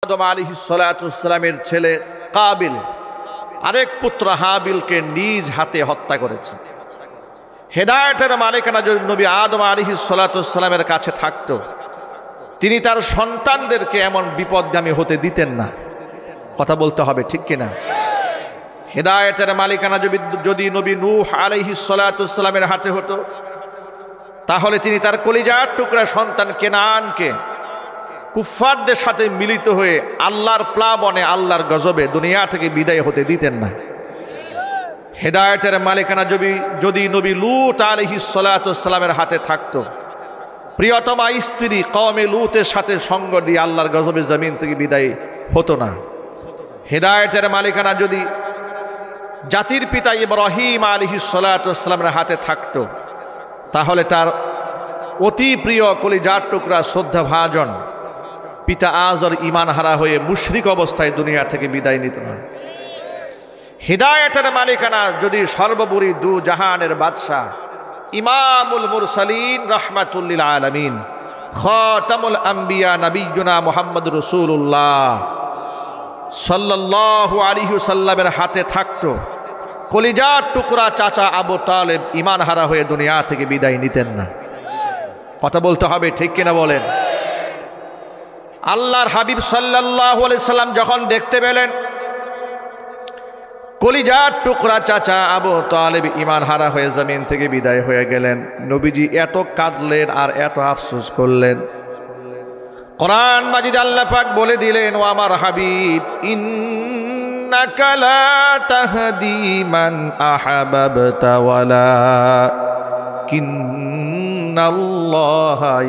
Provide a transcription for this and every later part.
আদম আলাইহিস সালাতু ওয়াস সালামের ছেলে কাবিল আরেক পুত্র হাবিলকে নিজ হাতে হত্যা করেছে। হেদায়েতের মালিকানা যদি নবী আদম আলাইহিস সালাতু ওয়াস সালামের কাছে থাকতো, তিনি তার সন্তানদেরকে এমন বিপদগামী হতে দিতেন না। কথা বলতে হবে, ঠিক কিনা? হেদায়েতের মালিকানা যদি নবী নূহ আলাইহিস সালাতু ওয়াস সালামের হাতে হতো, তাহলে তিনি তার কলিজার টুকরা সন্তান কেনানকে কুফফারদের সাথে মিলিত হয়ে আল্লাহর প্লাবনে, আল্লাহর গজবে দুনিয়া থেকে বিদায় হতে দিতেন না। হেদায়েতের মালিকানা যদি নবী লূত আলাইহিস সালাতু ওয়াস সালামের হাতে থাকতো, প্রিয়তমা স্ত্রী কওমে লূতের সাথে সঙ্গ দিয়ে আল্লাহর গজবে জমিন থেকে বিদায় হতো না। হেদায়েতের মালিকানা যদি জাতির পিতা ইব্রাহিম আলাইহিস সালাতু ওয়াস সালামের হাতে থাকতো, তাহলে তার অতি প্রিয় কলিজার টুকরা শ্রদ্ধাভাজন পিতা আজর ঈমান হারা হয়ে মুশরিক অবস্থায় দুনিয়া থেকে বিদায় নিত না। হিদায়াতের মালিকানা যদি সর্বোপরি দু জাহানের বাদশাহ ইমামুল মুরসালিন রাহমাতুল লিল আলামিন খাতামুল আম্বিয়া নবিয়ুনা মুহাম্মদুর রাসূলুল্লাহ সাল্লাল্লাহু আলাইহি ওয়াসাল্লামের হাতে থাকতো, কলিজার টুকরা চাচা আবু তালেব ঈমান হারা হয়ে দুনিয়া থেকে বিদায় নিতেন না। কথা বলতে হবে, ঠিক কিনা বলেন? আল্লাহর হাবিব সাল্লাল্লাহু আলাইহি সাল্লাম যখন দেখতে পেলেন কলিজার টুকরা চাচা আবু তালেব ঈমান হারা হয়ে জমিন থেকে বিদায় হয়ে গেলেন, নবীজি এত কাঁদলেন আর এত আফসোস করলেন। কোরআন মাজিদ আল্লাহ পাক বলে দিলেন, ও আমার হাবিব, ইন্নাকা লা তাহদি মান আহাবাবতা ওয়ালাকিন্নাল্লাহা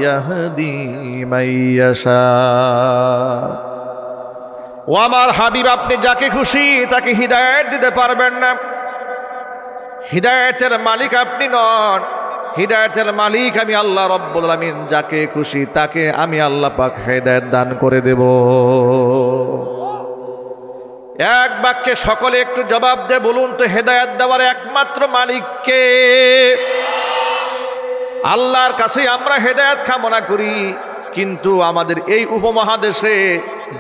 ইয়াহদি মান ইয়াশা। ও আমার হাবিব, আপনি যাকে খুশি তাকে হিদায়াত দিতে পারবেন না। হিদায়াতের মালিক আপনি নন, হিদায়াতের মালিক আমি আল্লাহ রাব্বুল আলামিন। যাকে খুশি তাকে আমি আল্লাহ পাক হিদায়াত দান করে দেব। এক বাক্যে সকলে একটু জবাব দিয়ে বলুন তো, হিদায়াত দেওয়ার একমাত্র মালিক কে? আল্লাহর কাছে আমরা হিদায়াত কামনা করি, কিন্তু আমাদের এই উপমহাদেশে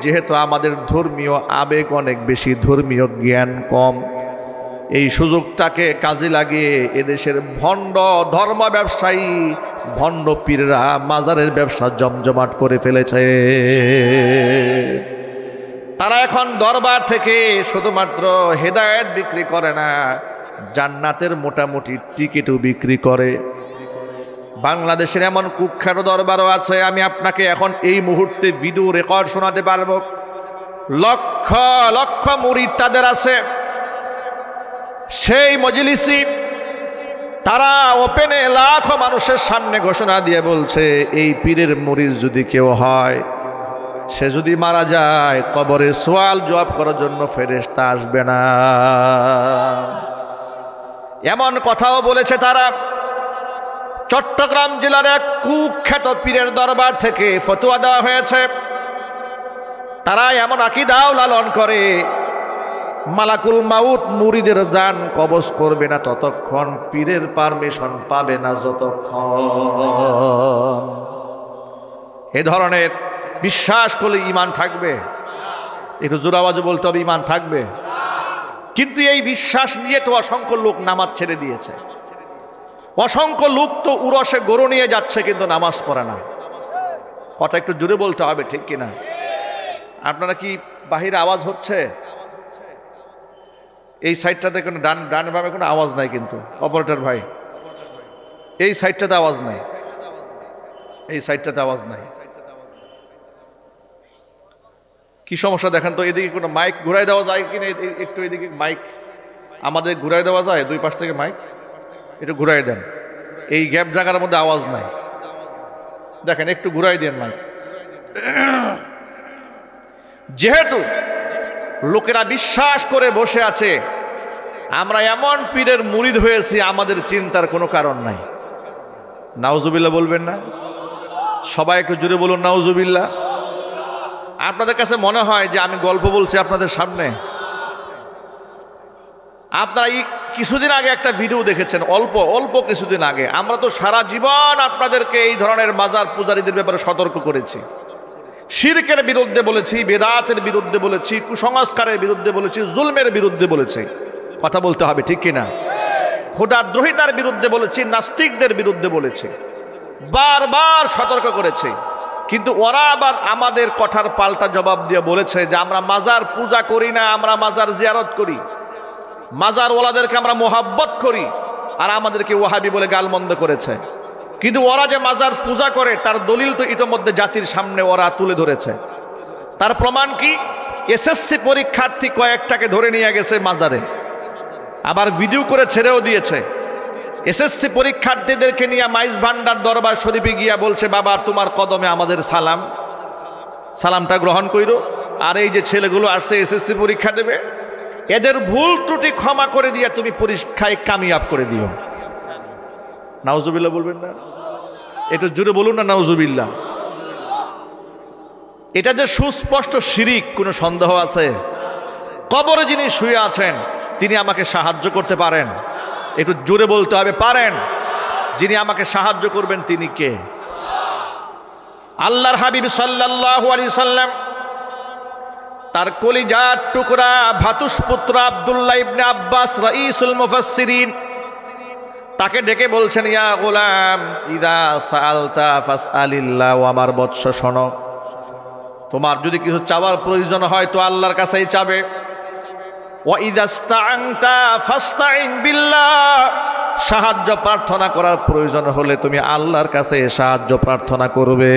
যেহেতু আমাদের ধর্মীয় আবেগ অনেক বেশি, ধর্মীয় জ্ঞান কম, এই সুযোগটাকে কাজে লাগিয়ে এদেশের ভণ্ড ধর্ম ব্যবসায়ী, ভণ্ড পীররা মাজারের ব্যবসা জমজমাট করে ফেলেছে। তারা এখন দরবার থেকে শুধুমাত্র হেদায়েত বিক্রি করে না, জান্নাতের মোটামুটি টিকিটও বিক্রি করে। বাংলাদেশের এমন কুখ্যাত দরবারও আছে, আমি আপনাকে এখন এই মুহূর্তে ভিডিও রেকর্ড শোনাতে পারবো। লক্ষ লক্ষ মুরিদ তাদের আছে। সেই মজলিসি তারা ওপেনে লাখো মানুষের সামনে ঘোষণা দিয়ে বলছে, এই পীরের মুরিদ যদি কেউ হয়, সে যদি মারা যায়, কবরে সওয়াল জবাব করার জন্য ফেরেশতা আসবে না। এমন কথাও বলেছে তারা। চট্টগ্রাম জেলার এক কুখ্যাত পীরের দরবার থেকে ফতোয়া দেওয়া হয়েছে, তারা এমন আকীদাও লালন করে, মালাকুল মাউত মুরিদের জান কবজ করবে না ততক্ষণ, পীরের পারমিশন পাবে না যতক্ষণ। এ ধরনের বিশ্বাস করলে ঈমান থাকবে? একটু জোর আওয়াজে বলতে হবে, ঈমান থাকবে। কিন্তু এই বিশ্বাস নিয়ে তো অসংখ্য লোক নামাজ ছেড়ে দিয়েছে, অসংখ্য লোক তো উরসে গরু নিয়ে যাচ্ছে, কিন্তু নামাজ পড়ে না। কথা একটু জোরে বলতে হবে, ঠিক কিনা? আপনারা কি বাহিরে আওয়াজ হচ্ছে? এই সাইডটাতে কোনো ডান বামে কোনো আওয়াজ নাই, কিন্তু অপারেটর ভাই এই সাইডটাতে আওয়াজ নাই, এই সাইডটাতে আওয়াজ নাই। কি সমস্যা দেখেন তো? এদিকে কোনো মাইক ঘুরাই দেওয়া যায় কিনা? একটু এদিকে মাইক আমাদের ঘুরাই দেওয়া যায়, দুই পাশ থেকে মাইক একটু ঘুরাই দেন। এই গ্যাপ জায়গার মধ্যে আওয়াজ নাই, দেখেন একটু ঘুরাই দেন মাইক। যেহেতু লোকেরা বিশ্বাস করে বসে আছে, আমরা এমন পীরের মুরিদ হয়েছি, আমাদের চিন্তার কোনো কারণ নাই। নাউজুবিল্লাহ বলবেন না? সবাই একটু জোরে বলুন নাউজুবিল্লাহ। আপনাদের কাছে মনে হয় যে আমি গল্প বলছি আপনাদের সামনে? আপনারা কিছুদিন আগে একটা ভিডিও দেখেছেন, অল্প কিছুদিন আগে। আমরা তো সারা জীবন আপনাদেরকে এই ধরনের মাজার পূজারীদের ব্যাপারে সতর্ক করেছি শিরকের বিরুদ্ধে বলেছি, বেদাতের বিরুদ্ধে বলেছি, কুসংস্কারের বিরুদ্ধে বলেছি, জুলমের বিরুদ্ধে বলেছি। কথা বলতে হবে ঠিক কিনা? খোদাদ্রোহিতার বিরুদ্ধে বলেছি, নাস্তিকদের বিরুদ্ধে বলেছি, বারবার সতর্ক করেছে। কিন্তু ওরা আবার আমাদের কথার পাল্টা জবাব দিয়ে বলেছে যে আমরা মাজার পূজা করি না, আমরা মাজার জিয়ারত করি, মাজার ওয়ালাদেরকে আমরা মোহাব্বত করি, আর আমাদেরকে ওয়াহাবি বলে গালমন্দ করেছে। কিন্তু ওরা যে মাজার পূজা করে তার দলিল তো ইতোমধ্যে জাতির সামনে ওরা তুলে ধরেছে। তার প্রমাণ কি? এসএসসি পরীক্ষার্থী কয়েকটাকে ধরে নিয়ে গেছে মাজারে, আবার ভিডিও করে ছেড়েও দিয়েছে। এসএসসি পরীক্ষার্থীদেরকে নিয়ে মাইজ ভান্ডার দরবার শরীফে গিয়া বলছে, বাবা তোমার কদমে আমাদের সালাম, সালামটা গ্রহণ কইরো। আর এই যে ছেলেগুলো আসছে এসএসসি পরীক্ষা দেবে, এদের ভুল ত্রুটি ক্ষমা করে দিয়ে তুমি পরীক্ষায় কামিয়াব করে দিও। নাউজুবিল্লাহ বলবেন না? একটু জোরে বলুন না নাউজুবিল্লাহ। এটা যে সুস্পষ্ট শিরিক, কোনো সন্দেহ আছে? কবরে যিনি শুয়ে আছেন তিনি আমাকে সাহায্য করতে পারেন? একটু জোরে বলতে হবে, পারেন। যিনি আমাকে সাহায্য করবেন তিনি কে? আল্লাহর হাবিব সাল্লাল্লাহু আলাইহি সাল্লাম তার কলিজার টুকরা ভাতুষপুত্র আব্দুল্লাহ ইবনে আব্বাস রাইসুল মুফাসসিরিন তাকে ডেকে বলছেন, ইয়া গোলাম ইদা সাআলতা ফাসআলিল্লাহ, ও আমার বৎস শোনো, তোমার যদি কিছু চাওয়ার প্রয়োজন হয় তো আল্লাহর কাছেই চাবে। ওয়া ইদা ইসতাআনতা ফাসতাইন বিল্লাহ, সাহায্য প্রার্থনা করার প্রয়োজন হলে তুমি আল্লাহর কাছে সাহায্য প্রার্থনা করবে।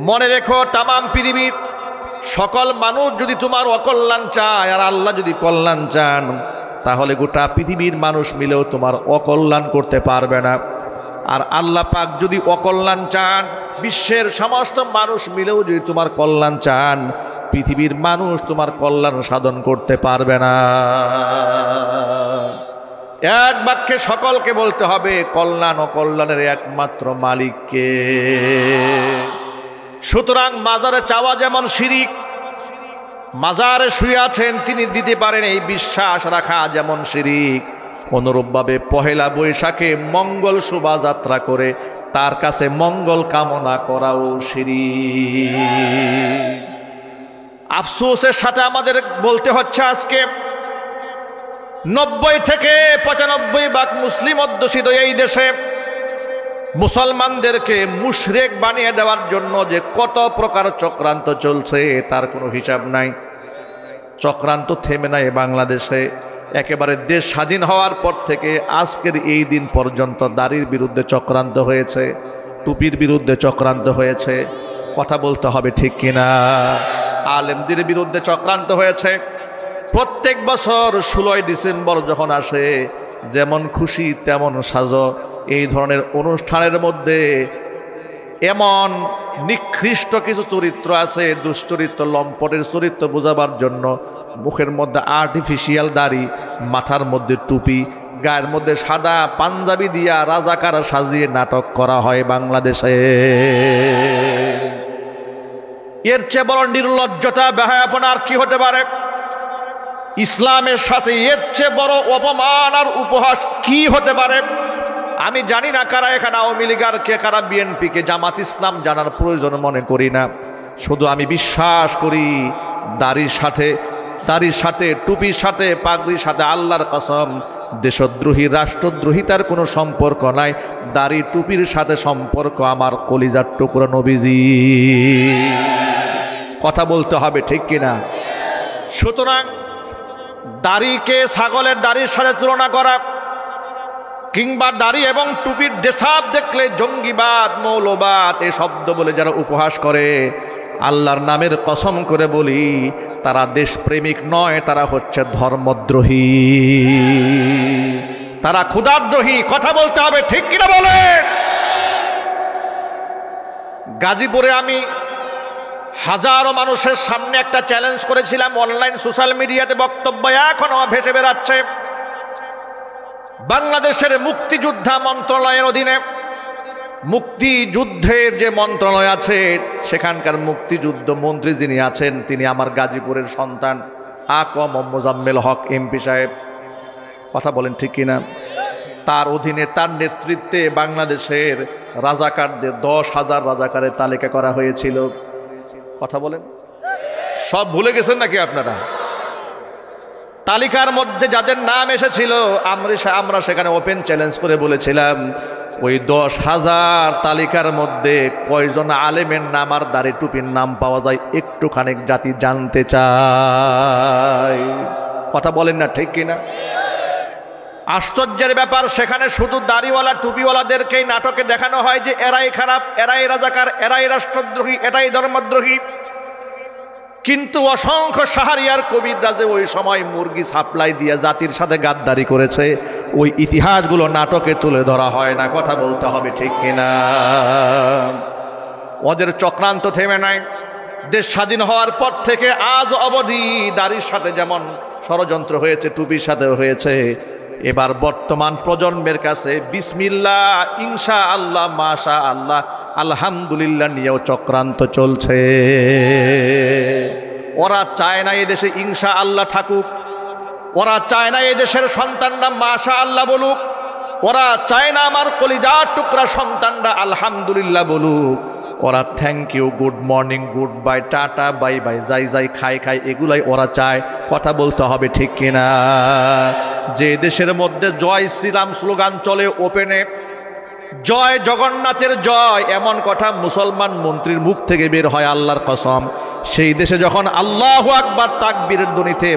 মনে রেখো, তামাম পৃথিবীর সকল মানুষ যদি তোমার অকল্যাণ চায় আর আল্লাহ যদি কল্যাণ চান, তাহলে গোটা পৃথিবীর মানুষ মিলেও তোমার অকল্যাণ করতে পারবে না। আর আল্লাহ পাক যদি অকল্যাণ চান, বিশ্বের সমস্ত মানুষ মিলেও যদি তোমার কল্যাণ চান, পৃথিবীর মানুষ তোমার কল্যাণ সাধন করতে পারবে না। এক বাক্যে সকলকে বলতে হবে, কল্যাণ অকল্যাণের একমাত্র মালিককে। সুতরাং মাজারে চাওয়া যেমন শিরিক, মাজারে শুয়ে আছেন তিনি দিতে পারেন এই বিশ্বাস রাখা যেমন শিরিক, অনুরূপভাবে পহেলা বৈশাখে মঙ্গল শোভাযাত্রা করে তার কাছে মঙ্গল কামনা করাও শিরিক। আফসোসের সাথে আমাদের বলতে হচ্ছে, আজকে 90 থেকে 95% মুসলিম অধ্যুষিত এই দেশে মুসলমানদেরকে মুশরিক বানিয়ে দেওয়ার জন্য যে কত প্রকার চক্রান্ত চলছে তার কোনো হিসাব নাই। চক্রান্ত থেমে নাই বাংলাদেশে। একেবারে দেশ স্বাধীন হওয়ার পর থেকে আজকের এই দিন পর্যন্ত দাড়ির বিরুদ্ধে চক্রান্ত হয়েছে, টুপির বিরুদ্ধে চক্রান্ত হয়েছে। কথা বলতে হবে ঠিক কিনা? আলেমদের বিরুদ্ধে চক্রান্ত হয়েছে। প্রত্যেক বছর 16 ডিসেম্বর যখন আসে, যেমন খুশি তেমন সাজো, এই ধরনের অনুষ্ঠানের মধ্যে এমন নিকৃষ্ট কিছু চরিত্র আছে, দুশ্চরিত্র লম্পটের চরিত্র বোঝাবার জন্য মুখের মধ্যে আর্টিফিশিয়াল দাড়ি, মাথার মধ্যে টুপি, গায়ের মধ্যে সাদা পাঞ্জাবি দিয়া রাজাকার সাজিয়ে নাটক করা হয় বাংলাদেশে। এর চেয়ে বড় নির্লজ্জতা বেহায়াপনা আর কি হতে পারে? ইসলামের সাথে এর চেয়ে বড় অপমান আর উপহাস কি হতে পারে? আমি জানি না কারা এখানে আওয়ামী লীগের কে কারা বিএনপি কে, জামাত ইসলাম জানার প্রয়োজন মনে করি না। শুধু আমি বিশ্বাস করি দাড়ির সাথে টুপির সাথে পাগড়ির সাথে আল্লাহর কসম দেশদ্রোহী রাষ্ট্রদ্রোহিতার কোনো সম্পর্ক নাই। দাড়ি টুপির সাথে সম্পর্ক আমার কলিজার টুকরো নবীজি। কথা বলতে হবে ঠিক কিনা? সুতরাং দাড়িকে ছাগলের দাড়ির সাথে তুলনা করা, কিংবা দাড়ি এবং টুপির দেশাব দেখলে জঙ্গিবাদ, মৌলবাদ এ শব্দ বলে যারা উপহাস করে, আল্লাহর নামের কসম করে বলি তারা দেশপ্রেমিক নয়, তারা হচ্ছে ধর্মদ্রোহী, তারা ক্ষুধাদ্রোহী। কথা বলতে হবে ঠিক কিনা বলে? গাজীপুরে আমি হাজারো মানুষের সামনে একটা চ্যালেঞ্জ করেছিলাম, অনলাইন সোশ্যাল মিডিয়াতে বক্তব্য এখনো ভেসে বেড়াচ্ছে। বাংলাদেশের মুক্তিযোদ্ধা মন্ত্রণালয়ের অধীনে মুক্তিযুদ্ধের যে মন্ত্রণালয় আছে, সেখানকার মুক্তিযুদ্ধ মন্ত্রী যিনি আছেন তিনি আমার গাজীপুরের সন্তান আকম মোজাম্মেল হক এমপি সাহেব। কথা বলেন ঠিক কিনা? তার অধীনে, তার নেতৃত্বে বাংলাদেশের রাজাকারদের 10,000 রাজাকারের তালিকা করা হয়েছিল। কথা বলেন, সব ভুলে গেছেন নাকি আপনারা? তালিকার মধ্যে যাদের নাম এসেছিল আমরা সেখানে ওপেন চ্যালেঞ্জ করে বলেছিলাম, ওই 10,000 তালিকার মধ্যে কয়জন আলেমের নাম আর দাড়ি টুপির নাম পাওয়া যায় একটুখানি জাতি জানতে চায়। কথা বলেন না ঠিক কিনা? আশ্চর্যের ব্যাপার, সেখানে শুধু দাড়িওয়ালা টুপিওয়ালাদেরকেই নাটকে দেখানো হয় যে এরাই খারাপ, এরাই রাজাকার, এরাই রাষ্ট্রদ্রোহী, এটাই ধর্মদ্রোহী। কিন্তু অসংখ্য শাহরিয়ার কবিরা যে ওই সময় মুরগি সাপ্লাই দিয়ে জাতির সাথে গাদ্দারি করেছে, ওই ইতিহাসগুলো নাটকে তুলে ধরা হয় না। কথা বলতে হবে ঠিক কিনা? ওদের চক্রান্ত থেমে নাই। দেশ স্বাধীন হওয়ার পর থেকে আজ অবধি দাড়ির সাথে যেমন ষড়যন্ত্র হয়েছে, টুপির সাথেও হয়েছে। এবার বর্তমান প্রজন্মের কাছে বিসমিল্লাহ, ইনশা আল্লাহ, মাশা আল্লাহ, আলহামদুলিল্লাহ নিয়েও চক্রান্ত চলছে। ওরা চায় না এই দেশে ইনশা আল্লাহ থাকুক, ওরা চায় না এই দেশের সন্তানরা মাশা আল্লাহ বলুক, ওরা চায় না আমার কলিজার টুকরা সন্তানরা আলহামদুলিল্লাহ বলুক। ওরা thank you, good morning, good bye, tata, bye bye, যাই যাই, খাই খাই, এগুলাই ওরা চায়। কথা বলতে হবে ঠিক কিনা? যে দেশের মধ্যে জয় শ্রীরাম স্লোগান চলে ওপেনে, জয় জগন্নাথের জয়, এমন কথা মুসলমান মন্ত্রীর মুখ থেকে বের হয় আল্লাহর কসম, সেই দেশে যখন আল্লাহু আকবার তাকবীরের ধ্বনিতে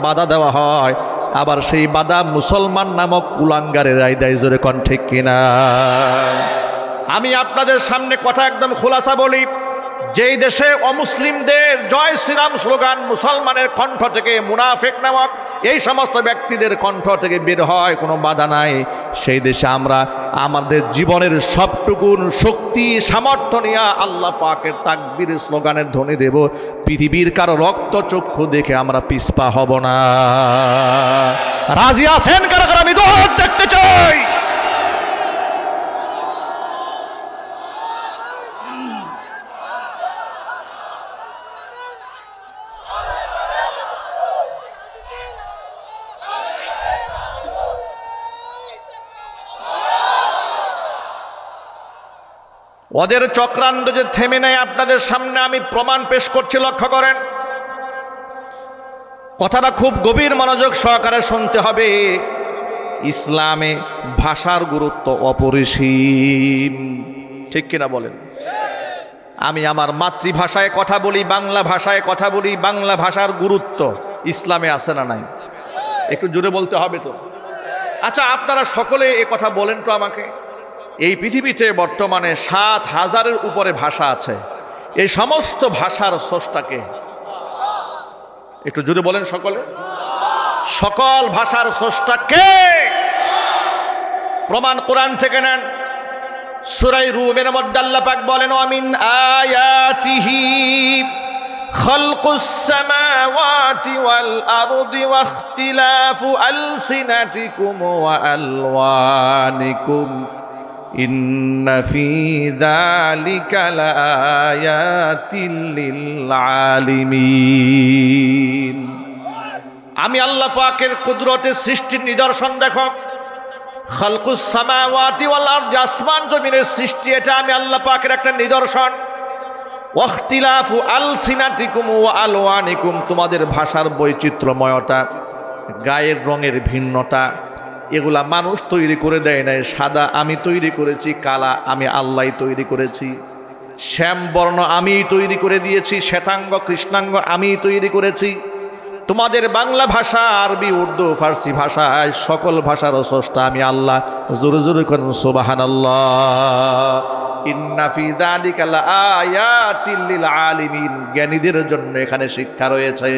বাধা দেওয়া হয়, আবার সেই বাধা মুসলমান নামক কুলাঙ্গারেরাই দেয়। জোরে কোন ঠিক কিনা? আমি আপনাদের সামনে কথা একদম খোলাসা বলি, যেই দেশে অমুসলিমদের জয় শ্রীরাম স্লোগান মুসলমানের কণ্ঠ থেকে, মুনাফিক নামক এই সমস্ত ব্যক্তিদের কণ্ঠ থেকে বের হয়, কোনো বাধা নাই, সেই দেশে আমরা আমাদের জীবনের সবটুকুন শক্তি সামর্থ্য নিয়ে আল্লাহ পাকের তাকবীরের স্লোগানের ধ্বনি দেব। পৃথিবীর কারো রক্ত চক্ষু দেখে আমরা পিছপা হব না। রাজি আছেন কারা কারা? আমি দৌড় দেখতে চাই। ওদের চক্রান্ত যে থেমে নেয়, আপনাদের সামনে আমি প্রমাণ পেশ করছি, লক্ষ্য করেন। কথাটা খুব গভীর মনোযোগ সহকারে শুনতে হবে। ইসলামে ভাষার গুরুত্ব অপরিসীম, ঠিক কিনা বলেন? আমি আমার মাতৃভাষায় কথা বলি, বাংলা ভাষায় কথা বলি, বাংলা ভাষার গুরুত্ব ইসলামে আছে না নাই? একটু জোরে বলতে হবে তো। আচ্ছা, আপনারা সকলে এ কথা বলেন তো আমাকে। এই পৃথিবীতে বর্তমানে 7,000-এর উপরে ভাষা আছে। এই সমস্ত ভাষার স্রষ্টাকে একটু জোরে বলেন সকলে। সকল ভাষার স্রষ্টাকে প্রমাণ কোরআন থেকে নেন। সূরা রূমের মধ্যে আল্লাহ পাক বলেন, আমিন আয়াতিহি খালকুস সামাওয়াতি ওয়াল আরদি ওয়া ইখতিলাফু আলসিনাতিকুম ওয়া আলওয়ানিকুম ইন্না ফি যালিকা লাআয়াতিন লিল আলিমিন। আমি আল্লাহ পাকের কুদরতের সৃষ্টির নিদর্শন দেখো। খালকুস সামাওয়াতি ওয়াল আরদি, আসমান জমিনের সৃষ্টি, এটা আমি আল্লাহ পাকের একটা নিদর্শন। ওয়াখতিলাফু আলসিনাতিকুম ওয়া আলওয়ানিকুম, তোমাদের ভাষার বৈচিত্র্যময়তা, গায়ের রঙের ভিন্নতা, এগুলা মানুষ তৈরি করে দেয় নাই। সাদা আমি তৈরি করেছি, কালা আমি আল্লাহ তৈরি করেছি, শ্যাম বর্ণ আমি তৈরি করে দিয়েছি, শ্বেতাঙ্গ কৃষ্ণাঙ্গ আমি তৈরি করেছি। তোমাদের বাংলা ভাষা, আরবি, উর্দু, ফার্সি ভাষায় সকল ভাষার স্রষ্টা আমি আল্লাহ। জোরে জোরে করুন সুবহানাল্লাহ। ইন্না ফি যালিকা লাআয়াতিন লিল আলিমিন, জ্ঞানীদের জন্য এখানে শিক্ষা রয়েছে।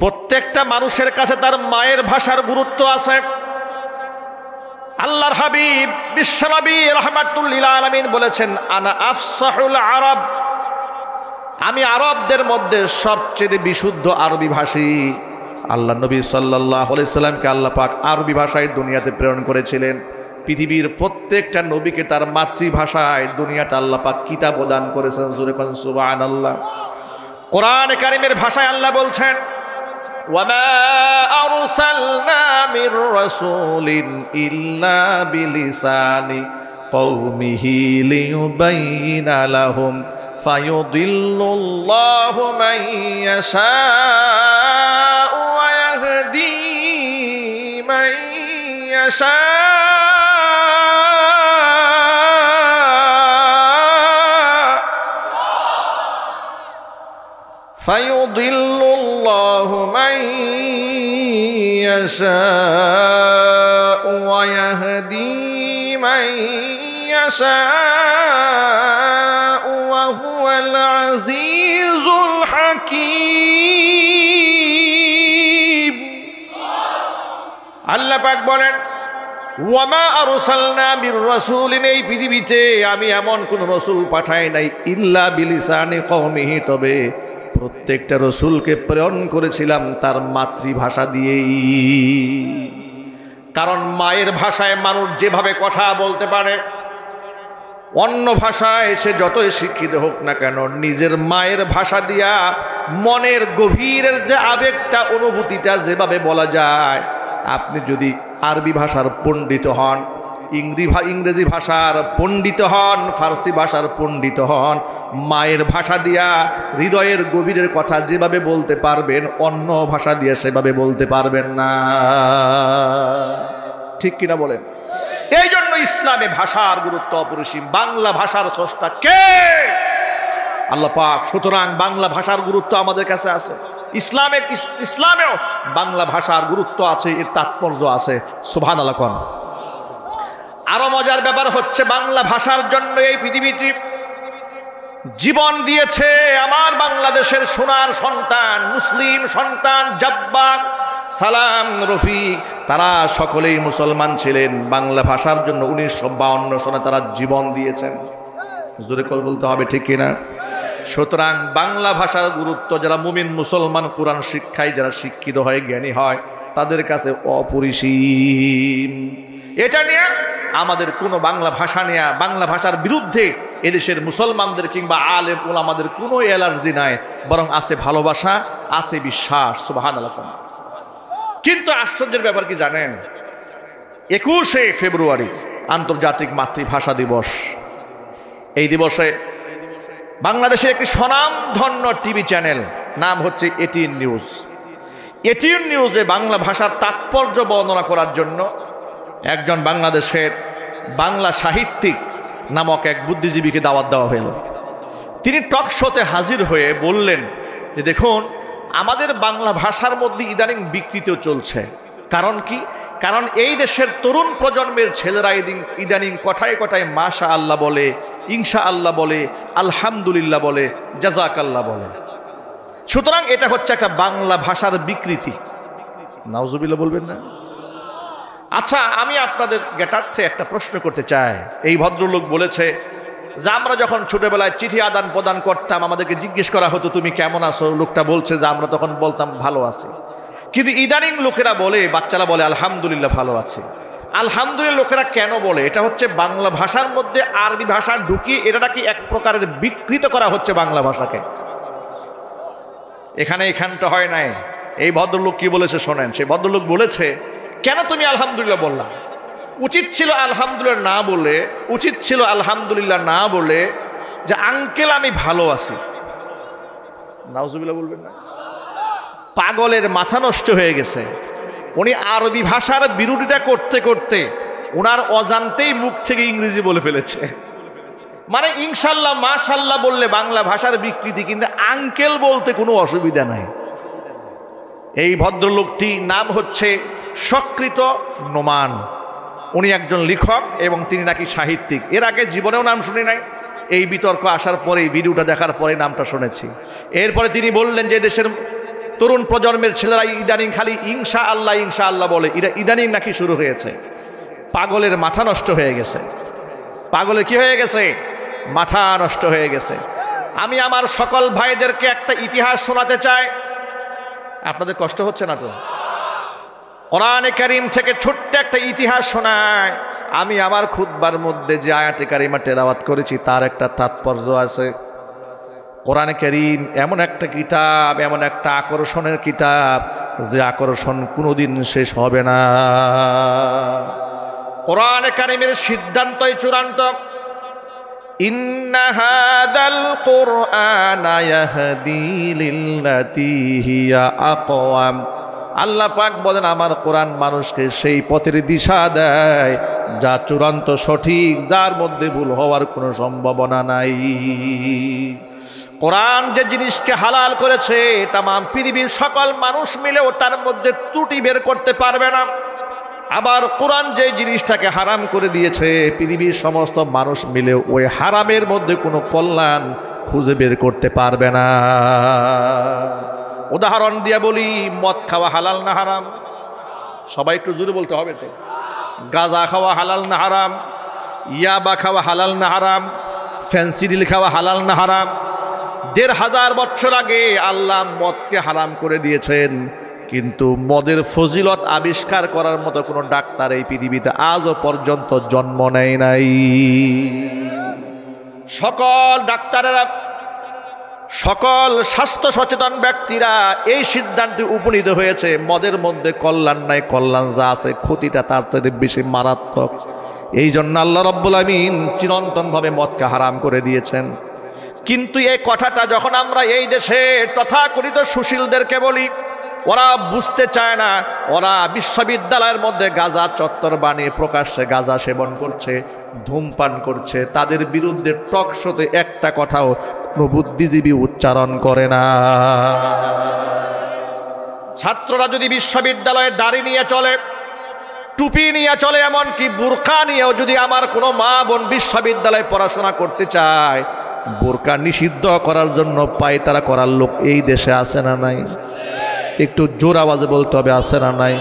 প্রত্যেকটা মানুষের কাছে তার মায়ের ভাষার গুরুত্ব আছে। আল্লাহর হাবিব বিশ্বনবী রাহমাতুল লিল আলামিন বলেছেন, আনা আফসাহুল আরব, আমি আরবদের মধ্যে সবচেয়ে বিশুদ্ধ আরবি ভাষী। আল্লাহ নবী সাল্লাল্লাহু আলাইহি সাল্লামকে আল্লাহ পাক আরবি ভাষায় দুনিয়াতে প্রেরণ করেছিলেন। পৃথিবীর প্রত্যেকটা নবীকে তার মাতৃভাষায় দুনিয়াতে আল্লাহ পাক কিতাব দান করেছেন। জোরে কোন সুবহানাল্লাহ। কোরআন কারীমের ভাষায় আল্লাহ বলছেন, وما أرسلنا من رسول إلا بلسان قومه ليبين لهم فيضل الله من يشاء ويهدي من يشاء فيضل الله من يشاء ويهدي من يشاء وهو العزيز الحكيم আল্লাহ পাক বলেন ওয়ামা আরসালনা মির রাসূলিন, এই পৃথিবীতে আমি এমন কোন রাসূল পাঠাই নাই ইল্লা বিলিসানি কওমিহি, তবে প্রত্যেকটা রাসূলকে প্রেরণ করেছিলাম তার মাতৃভাষা দিয়েই। কারণ মায়ের ভাষায় মানুষ যেভাবে কথা বলতে পারে, অন্য ভাষায় সে যতই শিক্ষিত হোক না কেন, নিজের মায়ের ভাষা দিয়া মনের গভীরের যে আবেগটা, অনুভূতিটা যেভাবে বলা যায়, আপনি যদি আরবি ভাষার পণ্ডিত হন, ইংরেজি ভাষার পণ্ডিত হন, ফার্সি ভাষার পণ্ডিত হন, মায়ের ভাষা দিয়া হৃদয়ের গভীরের কথা যেভাবে বলতে পারবেন, অন্য ভাষা দিয়ে সেভাবে বলতে পারবেন না। ঠিক কিনা বলেন? এই জন্য ইসলামে ভাষার গুরুত্ব অপরিসীম। বাংলা ভাষার স্রষ্টা কে? আল্লাহ পাক। সুতরাং বাংলা ভাষার গুরুত্ব আমাদের কাছে আছে। ইসলামেও বাংলা ভাষার গুরুত্ব আছে, এর তাৎপর্য আছে। সুবহানাল্লাহ। কোন আরো মজার ব্যাপার হচ্ছে, বাংলা ভাষার জন্য এই পৃথিবীটি জীবন দিয়েছে আমার বাংলাদেশের সোনার সন্তান, মুসলিম সন্তান জাব্বার, সালাম, রফিক, তারা সকলেই মুসলমান ছিলেন। বাংলা ভাষার জন্য 1952 সনে তারা জীবন দিয়েছেন। জোরে কল বলতে হবে, ঠিক কিনা? সুতরাং বাংলা ভাষার গুরুত্ব যারা মুমিন মুসলমান, কোরআন শিক্ষায় যারা শিক্ষিত হয়, জ্ঞানী হয়, তাদের কাছে অপরিসীম। এটা নিয়ে আমাদের কোনো বাংলা ভাষা নিয়ে, বাংলা ভাষার বিরুদ্ধে এদেশের মুসলমানদের কিংবা আলেম ওলামাদের কোনো অ্যালার্জি নাই, বরং আছে ভালোবাসা, আছে বিশ্বাস। সুবহানাল্লাহ। কিন্তু আশ্চর্যের ব্যাপার কি জানেন? 21শে ফেব্রুয়ারি আন্তর্জাতিক মাতৃভাষা দিবস। এই দিবসে বাংলাদেশের একটি স্বনামধন্য টিভি চ্যানেল, নাম হচ্ছে এটিএন নিউজ। এটিএন নিউজে বাংলা ভাষার তাৎপর্য বর্ণনা করার জন্য একজন বাংলাদেশের বাংলা সাহিত্যিক নামক এক বুদ্ধিজীবীকে দাওয়াত দেওয়া হলো। তিনি টক শোতে হাজির হয়ে বললেন যে দেখুন, আমাদের বাংলা ভাষার মধ্যে ইদানিং বিকৃত চলছে। কারণ কি? কারণ এই দেশের তরুণ প্রজন্মের ছেলেরা ইদানিং কথায় কথায় মাশা আল্লাহ বলে, ইনশা আল্লাহ বলে, আলহামদুলিল্লাহ বলে, জাযাকাল্লাহ বলে। সুতরাং এটা হচ্ছে একটা বাংলা ভাষার বিকৃতি। নাউজুবিল্লাহ বলবেন না? আচ্ছা, আমি আপনাদের জ্ঞাতার্থে একটা প্রশ্ন করতে চাই। এই ভদ্রলোক বলেছে যে আমরা যখন ছোটবেলায় চিঠি আদান প্রদান করতাম, আমাদেরকে জিজ্ঞেস করা হতো তুমি কেমন আছো। লোকটা বলছে যে আমরা তখন বলতাম ভালো আছি। কিন্তু ইদানিং লোকেরা বলে, বাচ্চারা বলে আলহামদুলিল্লাহ ভালো আছে। আলহামদুলিল্লাহ লোকেরা কেন বলে? এটা হচ্ছে বাংলা ভাষার মধ্যে আরবি ভাষা ঢুকিয়ে এটা কি এক প্রকারের বিকৃত করা হচ্ছে বাংলা ভাষাকে। এখানটা হয় নাই। এই ভদ্রলোক কি বলেছে শোনেন। সেই ভদ্রলোক বলেছে, কেন তুমি আলহামদুলিল্লাহ বললা? উচিত ছিল আলহামদুলিল্লাহ না বলে যে আঙ্কেল আমি ভালো আছি। নাউজুবিল্লাহ বলবেন না? পাগলের মাথা নষ্ট হয়ে গেছে। উনি আরবি ভাষার বিরোধিতা করতে করতে ওনার অজান্তেই মুখ থেকে ইংরেজি বলে ফেলেছে। মানে ইনশাল্লাহ মাশাল্লাহ বললে বাংলা ভাষার বিকৃতি, কিন্তু আঙ্কেল বলতে কোনো অসুবিধা নাই। এই ভদ্রলোকটি নাম হচ্ছে সকৃত নোমান। উনি একজন লেখক এবং তিনি নাকি সাহিত্যিক। এর আগে জীবনেও নাম শুনি নাই। এই বিতর্ক আসার পরে, এই ভিডিওটা দেখার পরে নামটা শুনেছি। এরপরে তিনি বললেন যে দেশের তরুণ প্রজন্মের ছেলেরা ইদানিং খালি ইনশা আল্লাহ বলে, এটা ইদানিং নাকি শুরু হয়েছে। পাগলের মাথা নষ্ট হয়ে গেছে। পাগলের কি হয়ে গেছে? মাথা নষ্ট হয়ে গেছে। আমি আমার সকল ভাইদেরকে একটা ইতিহাস শোনাতে চাই। আপনাদের কষ্ট হচ্ছে না তো? কোরআনে কারীম থেকে ছোট্ট একটা ইতিহাস শোনায়। আমি আমার খুতবার মধ্যে যে আয়াতে কারিমা তেলাওয়াত করেছি তার একটা তাৎপর্য আছে। কোরআনে কারীম এমন একটা কিতাব, এমন একটা আকর্ষণের কিতাব, যে আকর্ষণ কোনোদিন শেষ হবে না। কোরআনে কারীমের সিদ্ধান্তই চূড়ান্ত। ইন্না হাযাল কুরআনা ইয়াহদি লিল্লাতী হিয়া আকওয়াম। আল্লাহ পাক বলেন আমার কোরআন মানুষকে সেই পথের দিশা দেয় যা চূড়ান্ত সঠিক, যার মধ্যে ভুল হওয়ার কোনো সম্ভাবনা নাই। কোরআন যে জিনিসকে হালাল করেছে তামাম পৃথিবীর সকল মানুষ মিলেও তার মধ্যে ত্রুটি বের করতে পারবে না। আবার কোরআন যে জিনিসটাকে হারাম করে দিয়েছে পৃথিবীর সমস্ত মানুষ মিলেও ওই হারামের মধ্যে কোনো কল্যাণ খুঁজে বের করতে পারবে না। উদাহরণ দিয়ে বলি, মদ খাওয়া হালাল না হারাম? সবাই একটু জোরে বলতে হবে তো। গাঁজা খাওয়া হালাল না হারাম? ইয়াবা খাওয়া হালাল না হারাম? ফেন্সিডিল খাওয়া হালাল না হারাম? ১৫০০ বছর আগে আল্লাহ মদকে হারাম করে দিয়েছেন, কিন্তু মদের ফজিলত আবিষ্কার করার মতো কোনো ডাক্তার এই পৃথিবীতে আজও পর্যন্ত জন্ম নেয় নাই। সকল ডাক্তারেরা, সকল স্বাস্থ্য সচেতন ব্যক্তিরা এই সিদ্ধান্তে উপনীত হয়েছে মদের মধ্যে কল্যাণ নাই, কল্যাণ যা আছে ক্ষতিটা তার চাইতে বেশি মারাত্মক। এই জন্য আল্লাহ রাব্বুল আমিন চিরন্তনভাবে মদকে হারাম করে দিয়েছেন। কিন্তু এই কথাটা যখন আমরা এই দেশে তথাকথিত সুশীলদেরকে বলি, ওরা বুঝতে চায় না। ওরা বিশ্ববিদ্যালয়ের মধ্যে গাঁজা চত্বর বানিয়ে প্রকাশ্যে গাঁজা সেবন করছে, ধূমপান করছে। তাদের বিরুদ্ধে টক শোতে একটা কথাও কোনো বুদ্ধিজীবী উচ্চারণ করে না। ছাত্ররা যদি বিশ্ববিদ্যালয়ে দাড়ি নিয়ে চলে, টুপি নিয়ে চলে, এমনকি বোরকা নিয়েও যদি আমার কোনো মা বোন বিশ্ববিদ্যালয়ে পড়াশোনা করতে চায়, বোরকা নিষিদ্ধ করার জন্য পায়তারা করার লোক এই দেশে আছে না নাই? একটু জোর আওয়াজে বলতে হবে, আছে না নাই?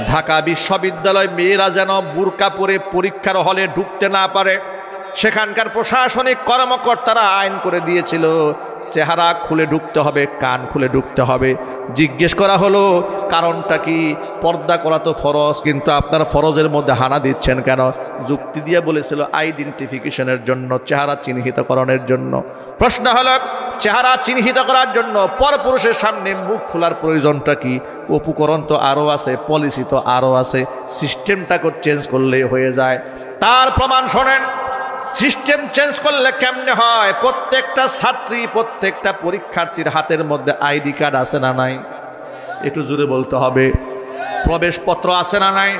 ঢাকা বিশ্ববিদ্যালয় মেয়েরা যেন বোরকা পরে পরীক্ষার হলে ঢুকতে না পারে, সেখানকার প্রশাসনিক কর্মকর্তারা আইন করে দিয়েছিল চেহারা খুলে ঢুকতে হবে, কান খুলে ঢুকতে হবে। জিজ্ঞেস করা হলো কারণটা কি? পর্দা করা তো ফরজ, কিন্তু আপনার ফরজের মধ্যে হানা দিচ্ছেন কেন? যুক্তি দিয়ে বলেছিল আইডেন্টিফিকেশনের জন্য, চেহারা চিহ্নিতকরণের জন্য। প্রশ্ন হলো চেহারা চিহ্নিত করার জন্য পরপুরুষের সামনে মুখ খোলার প্রয়োজনটা কি? উপকরণ তো আরও আছে, পলিসি তো আরও আছে, সিস্টেমটাকে চেঞ্জ করলেই হয়ে যায়। তার প্রমাণ শোনেন। সিস্টেম চেঞ্জ করলে কেমনে হয়? প্রত্যেকটা ছাত্রী, প্রত্যেকটা পরীক্ষার্থীর হাতের মধ্যে আইডি কার্ড আছে না নাই? একটু জোরে বলতে হবে। প্রবেশপত্র আছে না নাই?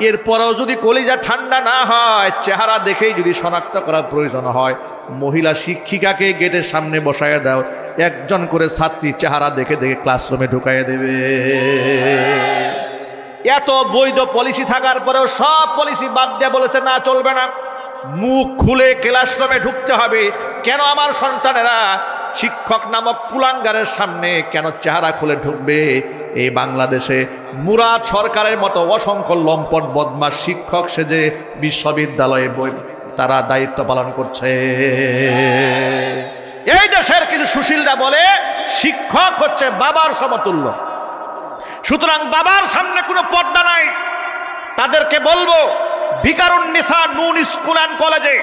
এরপরেও যদি কলিজা ঠান্ডা না হয়, চেহারা দেখেই যদি শনাক্ত করার প্রয়োজন হয়, মহিলা শিক্ষিকাকে গেটের সামনে বসায় দাও, একজন করে ছাত্রী চেহারা দেখে দেখে ক্লাসরুমে ঢুকাইয়া দেবে। এত বৈধ পলিসি থাকার পরেও সব পলিসি বাদ দিয়ে বলেছে না, চলবে না, মুখ খুলে ক্লাসরুমে ঢুকতে হবে। কেন আমার সন্তানেরা শিক্ষক নামক কুলাঙ্গারের সামনে কেন চেহারা খুলে ঢুকবে? এই বাংলাদেশে মুরাদ সরকারের মতো অসংখ্য লম্পট বদমাশ শিক্ষক সেজে বিশ্ববিদ্যালয়ে তারা দায়িত্ব পালন করছে। এই দেশের কিছু সুশীলরা বলে শিক্ষক হচ্ছে বাবার সমতুল্য, সুতরাং বাবার সামনে কোনো পর্দা নাই। তাদেরকে বলবো ভিকারুন্নিসা নুন স্কুল অ্যান্ড কলেজে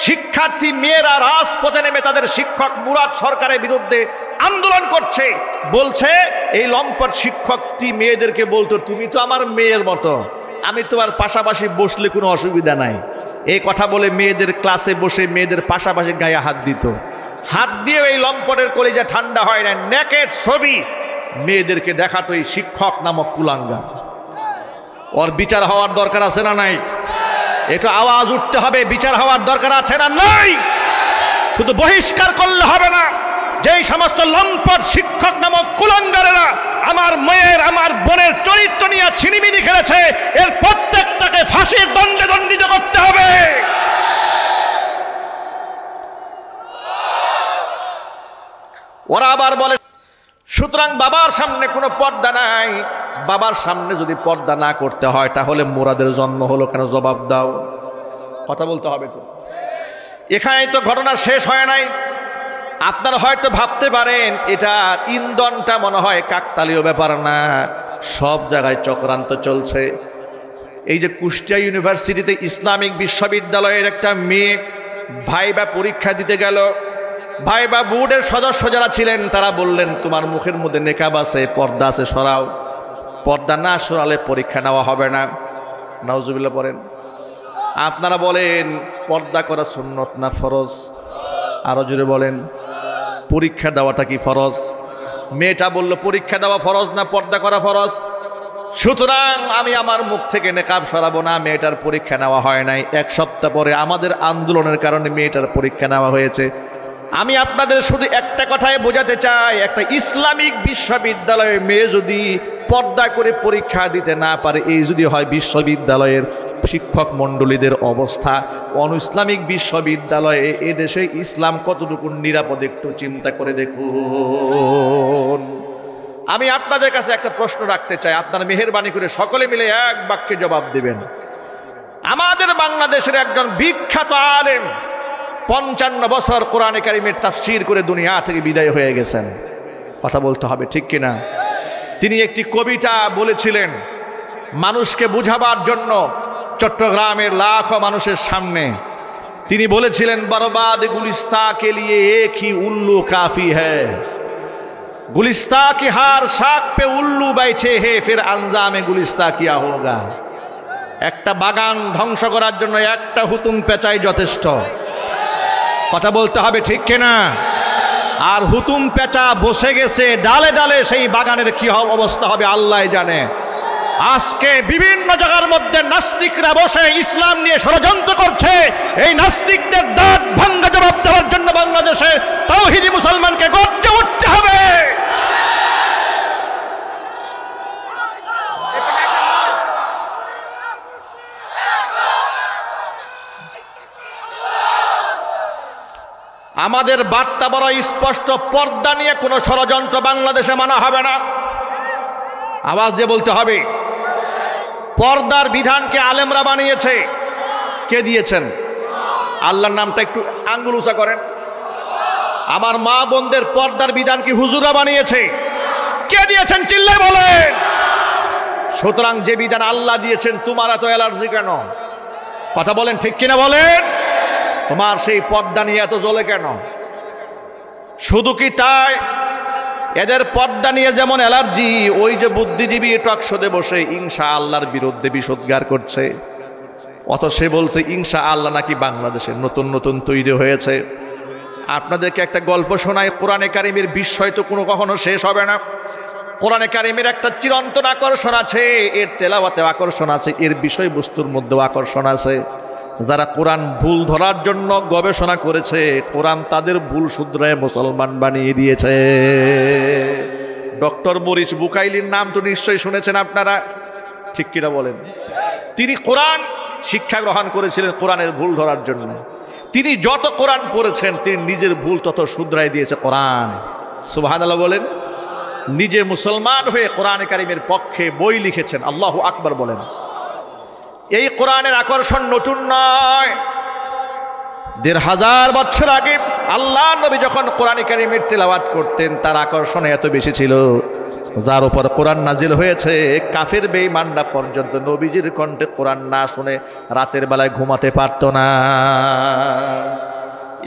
শিক্ষার্থী মেয়েরা রাজপথে নেমে তাদের শিক্ষক মুরাদ সরকারের বিরুদ্ধে আন্দোলন করছে। বলছে এই লম্পট শিক্ষকটি মেয়েদেরকে বলতো, তুমি তো আমার মেয়ের মতো, আমি তোমার পাশাপাশি বসলে কোনো অসুবিধা নাই। এই কথা বলে মেয়েদের ক্লাসে বসে মেয়েদের পাশাপাশি গায়ে হাত দিত। হাত দিয়ে এই লম্পটের কলিজা ঠান্ডা হয় না, নেকের ছবি মেয়েদেরকে দেখাতো এই শিক্ষক নামক কুলাঙ্গার। ওর বিচার হওয়ার দরকার আছে না নাই? একটু আওয়াজ উঠতে হবে, বিচার হওয়ার দরকার আছে না নাই? শুধু বহিষ্কার করলে হবে না। যেই সমস্ত লম্পট শিক্ষক নামক কুলাঙ্গারেরা আমার মেয়ের, আমার বোনের চরিত্র নিয়ে ছিনিমিনি খেলেছে, এর প্রত্যেকটাকে ফাঁসির দণ্ডে দণ্ডিত করতে হবে। ওরা আবার বলে সুতরাং বাবার সামনে কোনো পর্দা নাই। বাবার সামনে যদি পর্দা না করতে হয় তাহলে মুরাদের জন্ম হলো কেন? জবাব দাও। কথা বলতে হবে তো। এখানেই তো ঘটনা শেষ হয় নাই। আপনারা হয়তো ভাবতে পারেন এটা ইন্ধনটা মনে হয় কাকতালীয় ব্যাপার না, সব জায়গায় চক্রান্ত চলছে। এই যে কুষ্টিয়া ইউনিভার্সিটিতে ইসলামিক বিশ্ববিদ্যালয়ের একটা মেয়ে ভাইবা পরীক্ষা দিতে গেল, ভাইবা বোর্ডের সদস্য যারা ছিলেন তারা বললেন তোমার মুখের মধ্যে নেকাব আছে, পর্দা আছে, সরাও। পর্দা না সরালে পরীক্ষা নেওয়া হবে না। নাউজুবিল্লাহ পড়েন। আপনারা বলেন পর্দা করা সুন্নত না ফরজ? আরো জোরে বলেন। পরীক্ষা দেওয়াটা কি ফরজ? মেয়েটা বলল পরীক্ষা দেওয়া ফরজ না পর্দা করা ফরজ। সুতরাং আমি আমার মুখ থেকে নেকাব সরাবো না। মেয়েটার পরীক্ষা নেওয়া হয় নাই। এক সপ্তাহ পরে আমাদের আন্দোলনের কারণে মেয়েটার পরীক্ষা নেওয়া হয়েছে। আমি আপনাদের শুধু একটা কথাই বোঝাতে চাই, একটা ইসলামিক বিশ্ববিদ্যালয়ে মেয়ে যদি পর্দা করে পরীক্ষা দিতে না পারে, এই যদি হয় বিশ্ববিদ্যালয়ের শিক্ষক মণ্ডলীদের অবস্থা, ইসলামিক বিশ্ববিদ্যালয়ে এদেশে ইসলাম কতটুকু নিরাপদ একটু চিন্তা করে দেখুন। আমি আপনাদের কাছে একটা প্রশ্ন রাখতে চাই, আপনারা মেহেরবানি করে সকলে মিলে এক বাক্যে জবাব দিবেন। আমাদের বাংলাদেশের একজন বিখ্যাত আলেম 55 বছর কোরআনে কারিমের তাফসীর করে দুনিয়া থেকে বিদায় হয়ে গেছেন। কথা বলতে হবে ঠিক কিনা? তিনি একটি কবিতা বলেছিলেন মানুষকে বুঝাবার জন্য চট্টগ্রামের লাখো মানুষের সামনে। তিনি বলেছিলেন বরবাদ গুলিস্তা কে লিয়ে এক হি উল্লু কাফি হ্যায়, গুলিস্তা কি হার শাক পে উল্লু बैठे है फिर अंजामे गुलिस्ता किया होगा। একটা বাগান ধ্বংস করার জন্য একটা হুতুম পেঁচাই যথেষ্ট। কথা বলতে হবে ঠিক কিনা? আর হুতুম পেঁচা বসে গেছে ডালে ডালে, সেই বাগানের কি অবস্থা হবে আল্লাহ জানে। আজকে বিভিন্ন জায়গার মধ্যে নাস্তিকরা বসে ইসলাম নিয়ে ষড়যন্ত্র করছে। এই নাস্তিকদের দাঁত ভাঙ্গা জবাব দেওয়ার জন্য বাংলাদেশে তাওহীদি মুসলমানকে গর্জে উঠতে হবে। আমাদের বার্তা বড় স্পষ্ট, পর্দা নিয়ে কোনো ষড়যন্ত্র বাংলাদেশে মানা হবে না। আওয়াজ দিয়ে বলতে হবে। পর্দার বিধানকে আলেমরা বানিয়েছে। কে দিয়েছেন? আল্লাহর নামটা একটু আঙ্গুল উঁচা করেন। আমার মা বোনদের পর্দার বিধান কি হুজুররা বানিয়েছে? কে দিয়েছেন? চিল্লায় বলেন। সুতরাং যে বিধান আল্লাহ দিয়েছেন তোমার এত অ্যালার্জি কেন? কথা বলেন ঠিক কিনা বলেন। তোমার সেই পর্দা নিয়ে এত জ্বলে কেন? শুধু কি তাই? এদের পর্দা নিয়ে যেমন অ্যালার্জি, ওই যে বুদ্ধিজীবী টকশোতে বসে ইনশাআল্লাহর বিরুদ্ধে বিষোদ্গার করছে, অথচ সে বলছে ইনশাআল্লাহ নাকি বাংলাদেশে নতুন নতুন তৈরি হয়েছে। আপনাদেরকে একটা গল্প শোনাই। কোরআনে কারিমের বিষয় তো কখনো শেষ হবে না। কোরআনে কারিমের একটা চিরন্তন আকর্ষণ আছে, এর তেলাওয়াতে আকর্ষণ আছে, এর বিষয়বস্তুর মধ্যেও আকর্ষণ আছে। যারা কোরআন ভুল ধরার জন্য গবেষণা করেছে, কোরআন তাদের ভুল শুধরায় মুসলমান বানিয়ে দিয়েছে। ডক্টর মরিস বুকাইলির নাম তো নিশ্চয়ই শুনেছেন আপনারা, ঠিক কিনা বলেন? তিনি কোরআন শিক্ষা গ্রহণ করেছিলেন কোরআনের ভুল ধরার জন্য। তিনি যত কোরআন পড়েছেন তিনি নিজের ভুল তত শুধরাই দিয়েছে কোরআন। সুবহানাল্লাহ বলেন। নিজে মুসলমান হয়ে কোরআনে কারিমের পক্ষে বই লিখেছেন। আল্লাহু আকবার বলেন। এই কোরআনের আকর্ষণ নতুন নয়। ১৫০০ বছর আগে আল্লাহ নবী যখন কোরআনে কারিমের তেলাওয়াত করতেন, তার আকর্ষণ এত বেশি ছিল, যার উপর কোরআন নাজিল হয়েছে কাফের বেঈমানরা পর্যন্ত নবীজির কণ্ঠে কোরআন না শুনে রাতের বেলায় ঘুমাতে পারত না।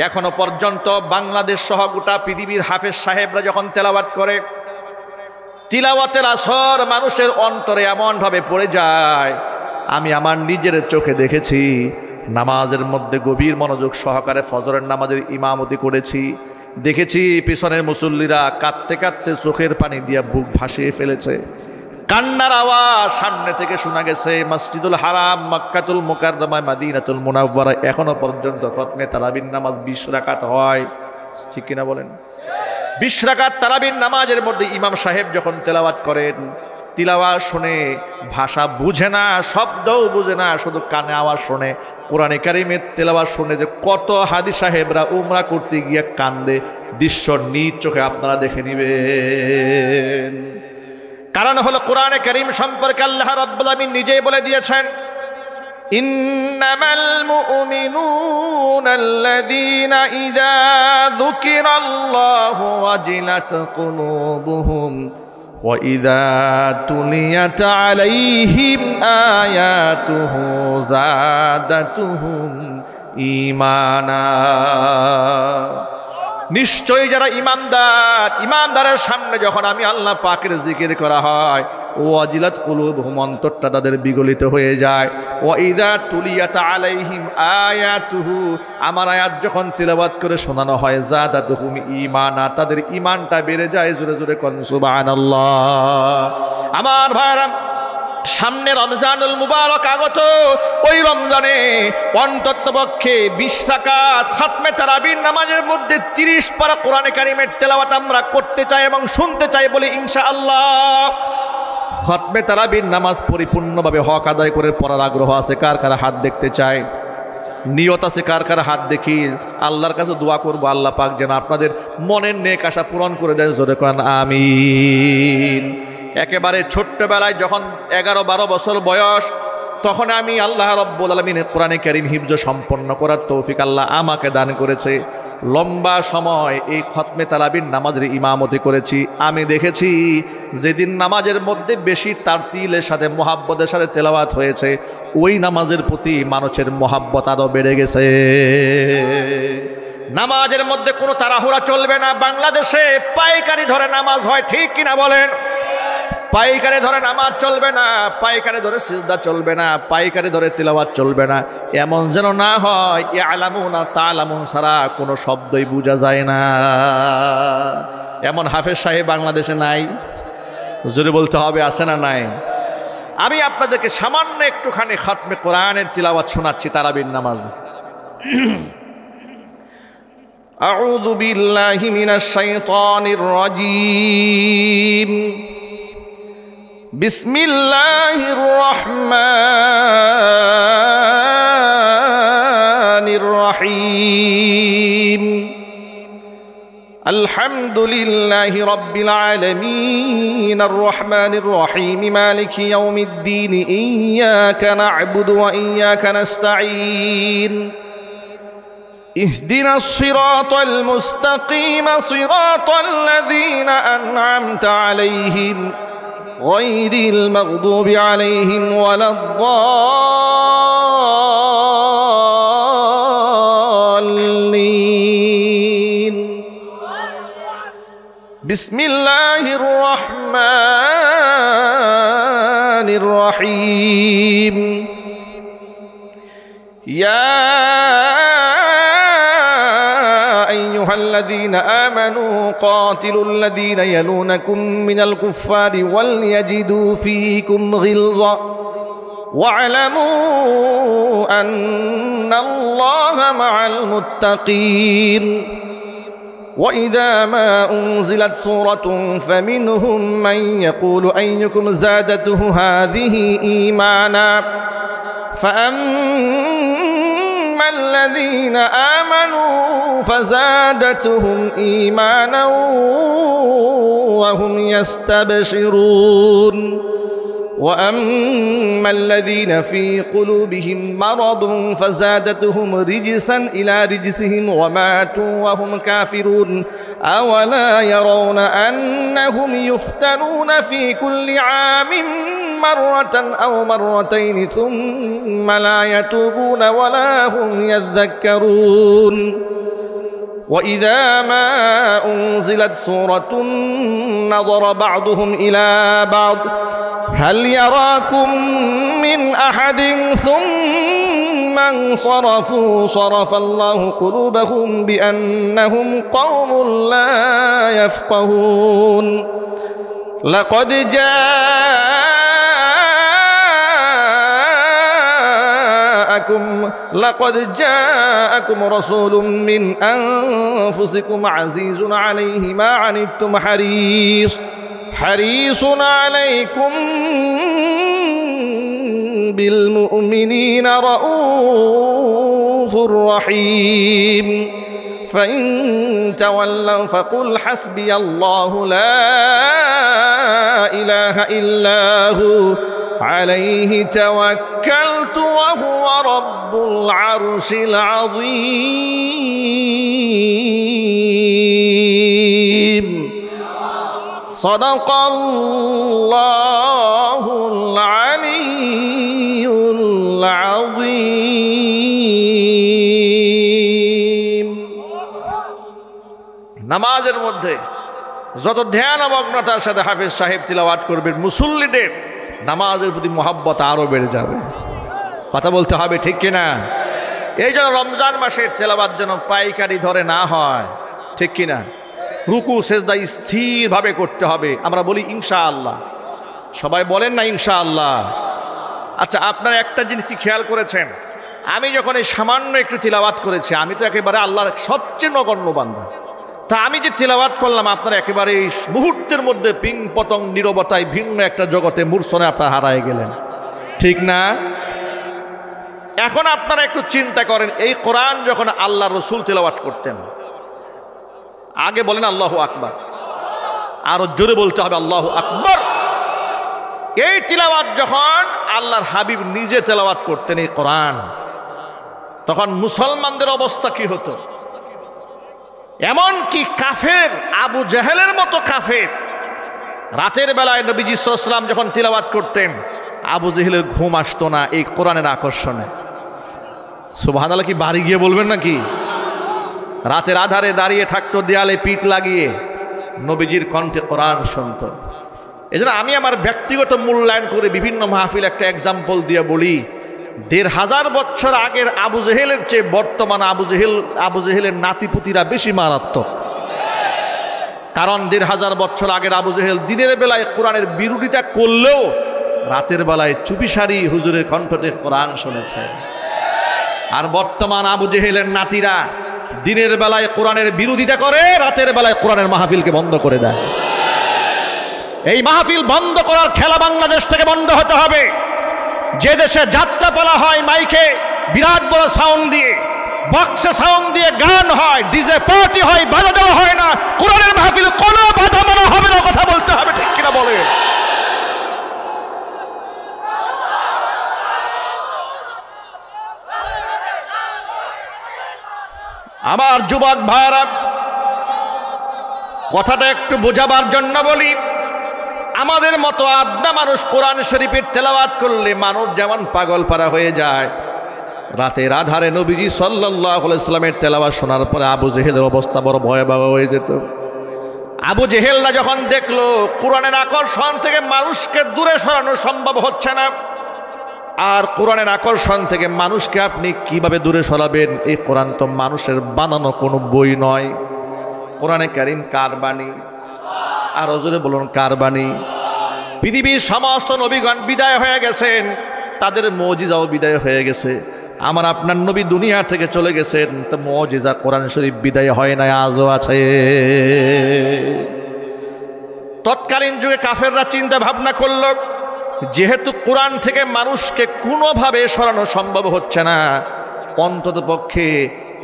এখনো পর্যন্ত বাংলাদেশ সহ গোটা পৃথিবীর হাফেজ সাহেবরা যখন তেলাওয়াত করে, তিলাওয়াতের আসর মানুষের অন্তরে এমনভাবে পড়ে যায়। আমি আমার নিজের চোখে দেখেছি, নামাজের মধ্যে গভীর মনোযোগ সহকারে ফজরের নামাজের ইমামতি করেছি, দেখেছি পিছনের মুসল্লিরা কাঁদতে কাঁদতে চোখের পানি দিয়ে বুক ভাসিয়ে ফেলেছে। কান্নার আওয়াজ সামনে থেকে শোনা গেছে। মসজিদুল হারাম, মক্কাতুল মুকাররমা, মদিনাতুল মুনাওয়ারা এখনো পর্যন্ত খতমে তারাবির নামাজ 20 রাকাত হয়, ঠিক কিনা বলেন? 20 রাকাত তারাবির নামাজের মধ্যে ইমাম সাহেব যখন তেলাওয়াত করেন, তিলাওয়াত শুনে ভাষা বুঝে না, শব্দও বুঝে না, শুধু কানে আওয়াজ শুনে। কোরআনে কারিমের তেলাওয়াত শুনে যে কত হাদি সাহেবরা উমরা করতে গিয়ে কান্দে, দৃশ্য নিজ চোখে আপনারা দেখে নিবেন। কারণ হলো কোরআনে কারিম সম্পর্কে আল্লাহ রাব্বুল আলামিন নিজেই বলে দিয়েছেন, ইন্নামাল মুমিনুনা আল্লাযীনা ইযা যুকিরাল্লাহু ওয়াজিলাত কুলুবুহুম وَإِذَا تُلِيَتْ عَلَيْهِمْ آيَاتُهُ زَادَتْهُمْ إِيمَانًا। নিশ্চয়ই যারা ইমানদারের সামনে যখন আমি আল্লাহ পাকের জিকির করা হয় ওয়াজিলাত কুলুবহুম, অন্তরটা তাদের বিগলিত হয়ে যায়। ওয়া ইযা তুলিয়াত আলাইহিম আয়াতুহু, আমার আয়াত যখন তিলাওয়াত করে শোনানো হয় যাদাতুহুম ঈমানা, তাদের ঈমানটা বেড়ে যায়। জোরে জোরে কোন সুবহানাল্লাহ। আমার ভাইরা, সামনে রমজানুল মুবারক আগত। ওই রমজানে অন্ততপক্ষে 20 রাকাত খাতমে তারাবির নামাজের মধ্যে 30 পারা কোরআনে কারিমের তেলাওয়াত আমরা করতে চাই এবং শুনতে চাই বলে ইনশাআল্লাহ। খাতমে তারাবির নামাজ পরিপূর্ণভাবে হক আদায় করে পড়ার আগ্রহ আছে? কার কার হাত দেখতে চায়? নিয়ত আছে কার কার? হাত দেখি। আল্লাহর কাছে দোয়া করবো আল্লাহ পাক যেন আপনাদের মনের নেক আশা পূরণ করে দেয়। জোরে কোরআন আমিন। একেবারে ছোট্টবেলায় যখন 11-12 বছর বয়স, তখন আমি আল্লাহ রাব্বুল আলামিনের কোরআনে কারীম হিফজ সম্পন্ন করার তৌফিক আল্লাহ আমাকে দান করেছে। লম্বা সময় এই খতমে তারাবির নামাজের ইমামতি করেছি। আমি দেখেছি যেদিন নামাজের মধ্যে বেশি তারতিলের সাথে মোহাব্বতের সাথে তেলাওয়াত হয়েছে, ওই নামাজের প্রতি মানুষের মোহাব্বত আরও বেড়ে গেছে। নামাজের মধ্যে কোনো তাড়াহুড়া চলবে না। বাংলাদেশে পাইকারি ধরে নামাজ হয়, ঠিক কিনা বলেন? পাইকারে ধরে নামাজ চলবে না, পাইকারে ধরে সিজদা চলবে না, পাইকারে ধরে তিলাওয়াত চলবে না। এমন যেন না হয় ইয়ালামুন আর তালামুন ছাড়া কোনো শব্দই বোঝা যায় না। এমন হাফেজ সাহেব বাংলাদেশে নাই? জোরে বলতে হবে, আছে না নাই? আমি আপনাদেরকে সামান্য একটুখানি খাতমে কোরআনের তিলাওয়াত শোনাচ্ছি তারাবির নামাজে। আউযু বিল্লাহি মিনাশ শাইতানির রাজীম। বিসমিল্লাহির রহমানির রহিম। আলহামদুলিল্লাহি রাব্বিল আলামিন আর রহমানির রহিম মালিকি ইয়াউমিদ্দিন ইয়্যাকা না'বুদু ওয়া ইয়্যাকা নাস্তাঈন। ইহদিনাস সিরাতাল মুস্তাকিম সিরাতাল লাযীনা আন'আমতা আলাইহিম غير المغضوب عليهم ولا الضالين. بسم الله الرحمن الرحيم. يا أيها الذين آمنوا قاتلوا الذين يلونكم من الكفار وليجدوا فيكم غلظة واعلموا أن الله مع المتقين. وإذا ما أنزلت سورة فمنهم من يقول أيكم زادته هذه إيمانا فأما الذين آمنوا فزادتهم إيمانا وهم يستبشرون. وأما الذين في قلوبهم مرض فزادتهم رجسا إلى رجسهم وماتوا وهم كافرون. أولا يرون أنهم يفتنون في كل عام مرة أو مرتين ثم لا يتوبون ولا هم يذكرون. وإذا ما أنزلت سورة نظر بعضهم إلى بعض هل يراكم من أحد ثم انصرفوا صرف الله قلوبهم بأنهم قوم لا يفقهون. لقد جاءكم رسول من أنفسكم عزيز عليه ما عنتم حريص عليكم بالمؤمنين رؤوف رحيم. فإن تولوا فقل حسبي الله لا إله إلا هو عليه توكلت وهو رب العرش العظيم. صدق الله العلي العظيم. যত ধ্যানমগ্নতার সাথে হাফেজ সাহেব তিলাওয়াত করবেন, মুসল্লিদের নামাজের প্রতি মহব্বত আরও বেড়ে যাবে। কথা বলতে হবে, ঠিক কিনা? এই জন্য রমজান মাসের তেলাওয়াত যেন পাইকারি ধরে না হয়, ঠিক কিনা? রুকু সেজদা স্থিরভাবে করতে হবে। আমরা বলি ইনশাআল্লাহ, সবাই বলেন না ইনশাআল্লাহ? আচ্ছা, আপনারা একটা জিনিস কি খেয়াল করেছেন? আমি যখন এই সামান্য একটু তিলাওয়াত করেছি, আমি তো একেবারে আল্লাহর সবচেয়ে নগণ্য বান্দা। তা আমি যে তিলাওয়াত করলাম, আপনারা একেবারে এই মুহূর্তের মধ্যে পিং পতং নীরবতায় ভিন্ন একটা জগতে মূর্ছনে আপনারা হারায় গেলেন, ঠিক না? এখন আপনারা একটু চিন্তা করেন, এই কোরআন যখন আল্লাহ রসুল তিলাওয়াত করতেন, আগে বলেন আল্লাহু আকবার, আরো জোরে বলতে হবে আল্লাহু আকবার। এই তিলাওয়াত যখন আল্লাহর হাবিব নিজে তিলাওয়াত করতেন এই কোরআন, তখন মুসলমানদের অবস্থা কি হতো? এমন কি কাফের, আবু জাহেলের মতো কাফের, রাতের বেলায় নবীজি সাল্লাল্লাহু আলাইহি ওয়াসাল্লাম যখন তিলাওয়াত করতেন, আবু জাহেলের ঘুম আসতো না এই কোরআনের আকর্ষণে। সুবহানাল্লাহ, কি বাড়ি গিয়ে বলবেন নাকি? রাতের আধারে দাঁড়িয়ে থাকতো দেয়ালে পিঠ লাগিয়ে, নবীজির কণ্ঠে কোরআন শুনত। এজন্য আমি আমার ব্যক্তিগত মূল্যায়ন করে বিভিন্ন মাহফিল একটা এক্সাম্পল দিয়ে বলি, ১৫০০ বছর আগের আবু জেহেলের চেয়ে বর্তমান আবু জেহেলের নাতিপুতিরা বেশি মারাত্মক। কারণ ১৫০০ বছর আগের আবু জেহেল দিনের বেলায় কোরআনের বিরোধিতা করলেও রাতের বেলায় চুপিসারি হুজুরের কণ্ঠতে কোরআন শুনেছে। আর বর্তমান আবু জেহেলের নাতিরা দিনের বেলায় কোরআনের বিরোধিতা করে, রাতের বেলায় কোরআনের মাহফিলকে বন্ধ করে দেয়। এই মাহফিল বন্ধ করার খেলা বাংলাদেশ থেকে বন্ধ হতে হবে। যে দেশে যাত্রা পালা হয় মাইকে বিরাট বড় সাউন্ড দিয়ে, বক্সে সাউন্ড দিয়ে গান হয়, ডিজে পার্টি হয়, বাধা দেওয়া হয় না, কোরআনের মাহফিলে কোনো বাধা মানা হবে না। কথা বলতে হবে, ঠিক কিনা বলে? আমার যুবক ভাইরা, কথাটা একটু বোঝাবার জন্য বলি, আমাদের মতো আদনা মানুষ কোরআন শরীফের তেলাওয়াত করলে মানুষ যেমন পাগল পারা হয়ে যায়, রাতের আধারে নবীজি সাল্লাল্লাহু আলাইহি ওয়াসাল্লামের তেলাওয়াত শোনার পরে আবু জেহেলের অবস্থা বড় ভয়াবহ হয়ে যেত। আবু জেহেলরা যখন দেখলো কোরআনের আকর্ষণ থেকে মানুষকে দূরে সরানো সম্ভব হচ্ছে না, আর কোরআনের আকর্ষণ থেকে মানুষকে আপনি কিভাবে দূরে সরাবেন? এই কোরআন তো মানুষের বানানো কোনো বই নয়। কোরআনে কারীম কার বাণী? আর জোরে বলুন, কার বাণী? পৃথিবীর সমস্ত নবীগণ বিদায় হয়ে গেছেন, তাদের মুজিজাও বিদায় হয়ে গেছে। আমার আপনার নবী দুনিয়া থেকে চলে গেছেন, তো মুজিজা কোরআন শরীফ বিদায় হয় না, আজও আছে। তৎকালীন যুগে কাফেররা চিন্তা ভাবনা করল, যেহেতু কোরআন থেকে মানুষকে কোনোভাবে সরানো সম্ভব হচ্ছে না, অন্তত পক্ষে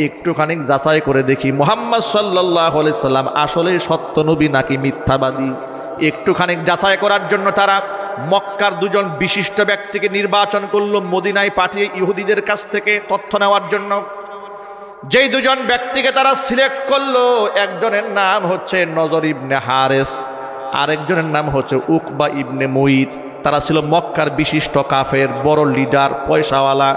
একটুখানি যাচাই করে দেখি মুহাম্মদ সাল্লাল্লাহু আলাইহি সাল্লাম আসলে সত্য নবী নাকি মিথ্যাবাদী। একটুখানি যাচাই করার জন্য তারা মক্কার দুজন বিশিষ্ট ব্যক্তিকে নির্বাচন করলো, মদিনায় পাঠিয়ে ইহুদিদের কাছ থেকে তথ্য নেওয়ার জন্য। যেই দুজন ব্যক্তিকে তারা সিলেক্ট করলো, একজনের নাম হচ্ছে নজর ইবনে হারেস, আরেকজনের নাম হচ্ছে উকবা ইবনে মুইত। তারা ছিল মক্কার বিশিষ্ট কাফের, বড় লিডার, পয়সাওয়ালা,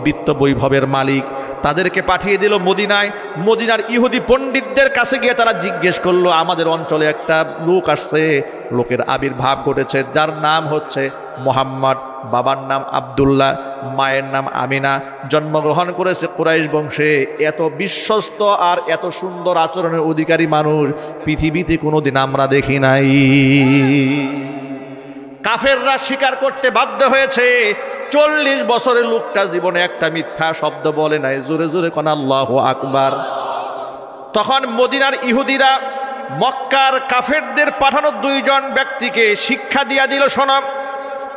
বিত্ত বৈভবের মালিক। তাদেরকে পাঠিয়ে দিল মদিনায়। মদিনার ইহুদি পণ্ডিতদের কাছে গিয়ে তারা জিজ্ঞেস করলো, আমাদের অঞ্চলে একটা লোক আসছে, লোকের আবির্ভাব ঘটেছে, যার নাম হচ্ছে মোহাম্মদ, বাবার নাম আব্দুল্লাহ, মায়ের নাম আমিনা, জন্মগ্রহণ করেছে কুরাইশ বংশে। এত বিশ্বস্ত আর এত সুন্দর আচরণের অধিকারী মানুষ পৃথিবীতে কোনোদিন আমরা দেখি নাই। কাফেররা স্বীকার করতে বাধ্য হয়েছে, 40 বছরের লোকটা জীবনে একটা মিথ্যা শব্দ বলে নাই। জোরে জোরে কোন আল্লাহু আকবার। তখন মদিনার ইহুদিরা মক্কার কাফেরদের পাঠানো 2 জন ব্যক্তিকে শিক্ষা দিয়া দিল, শোনো,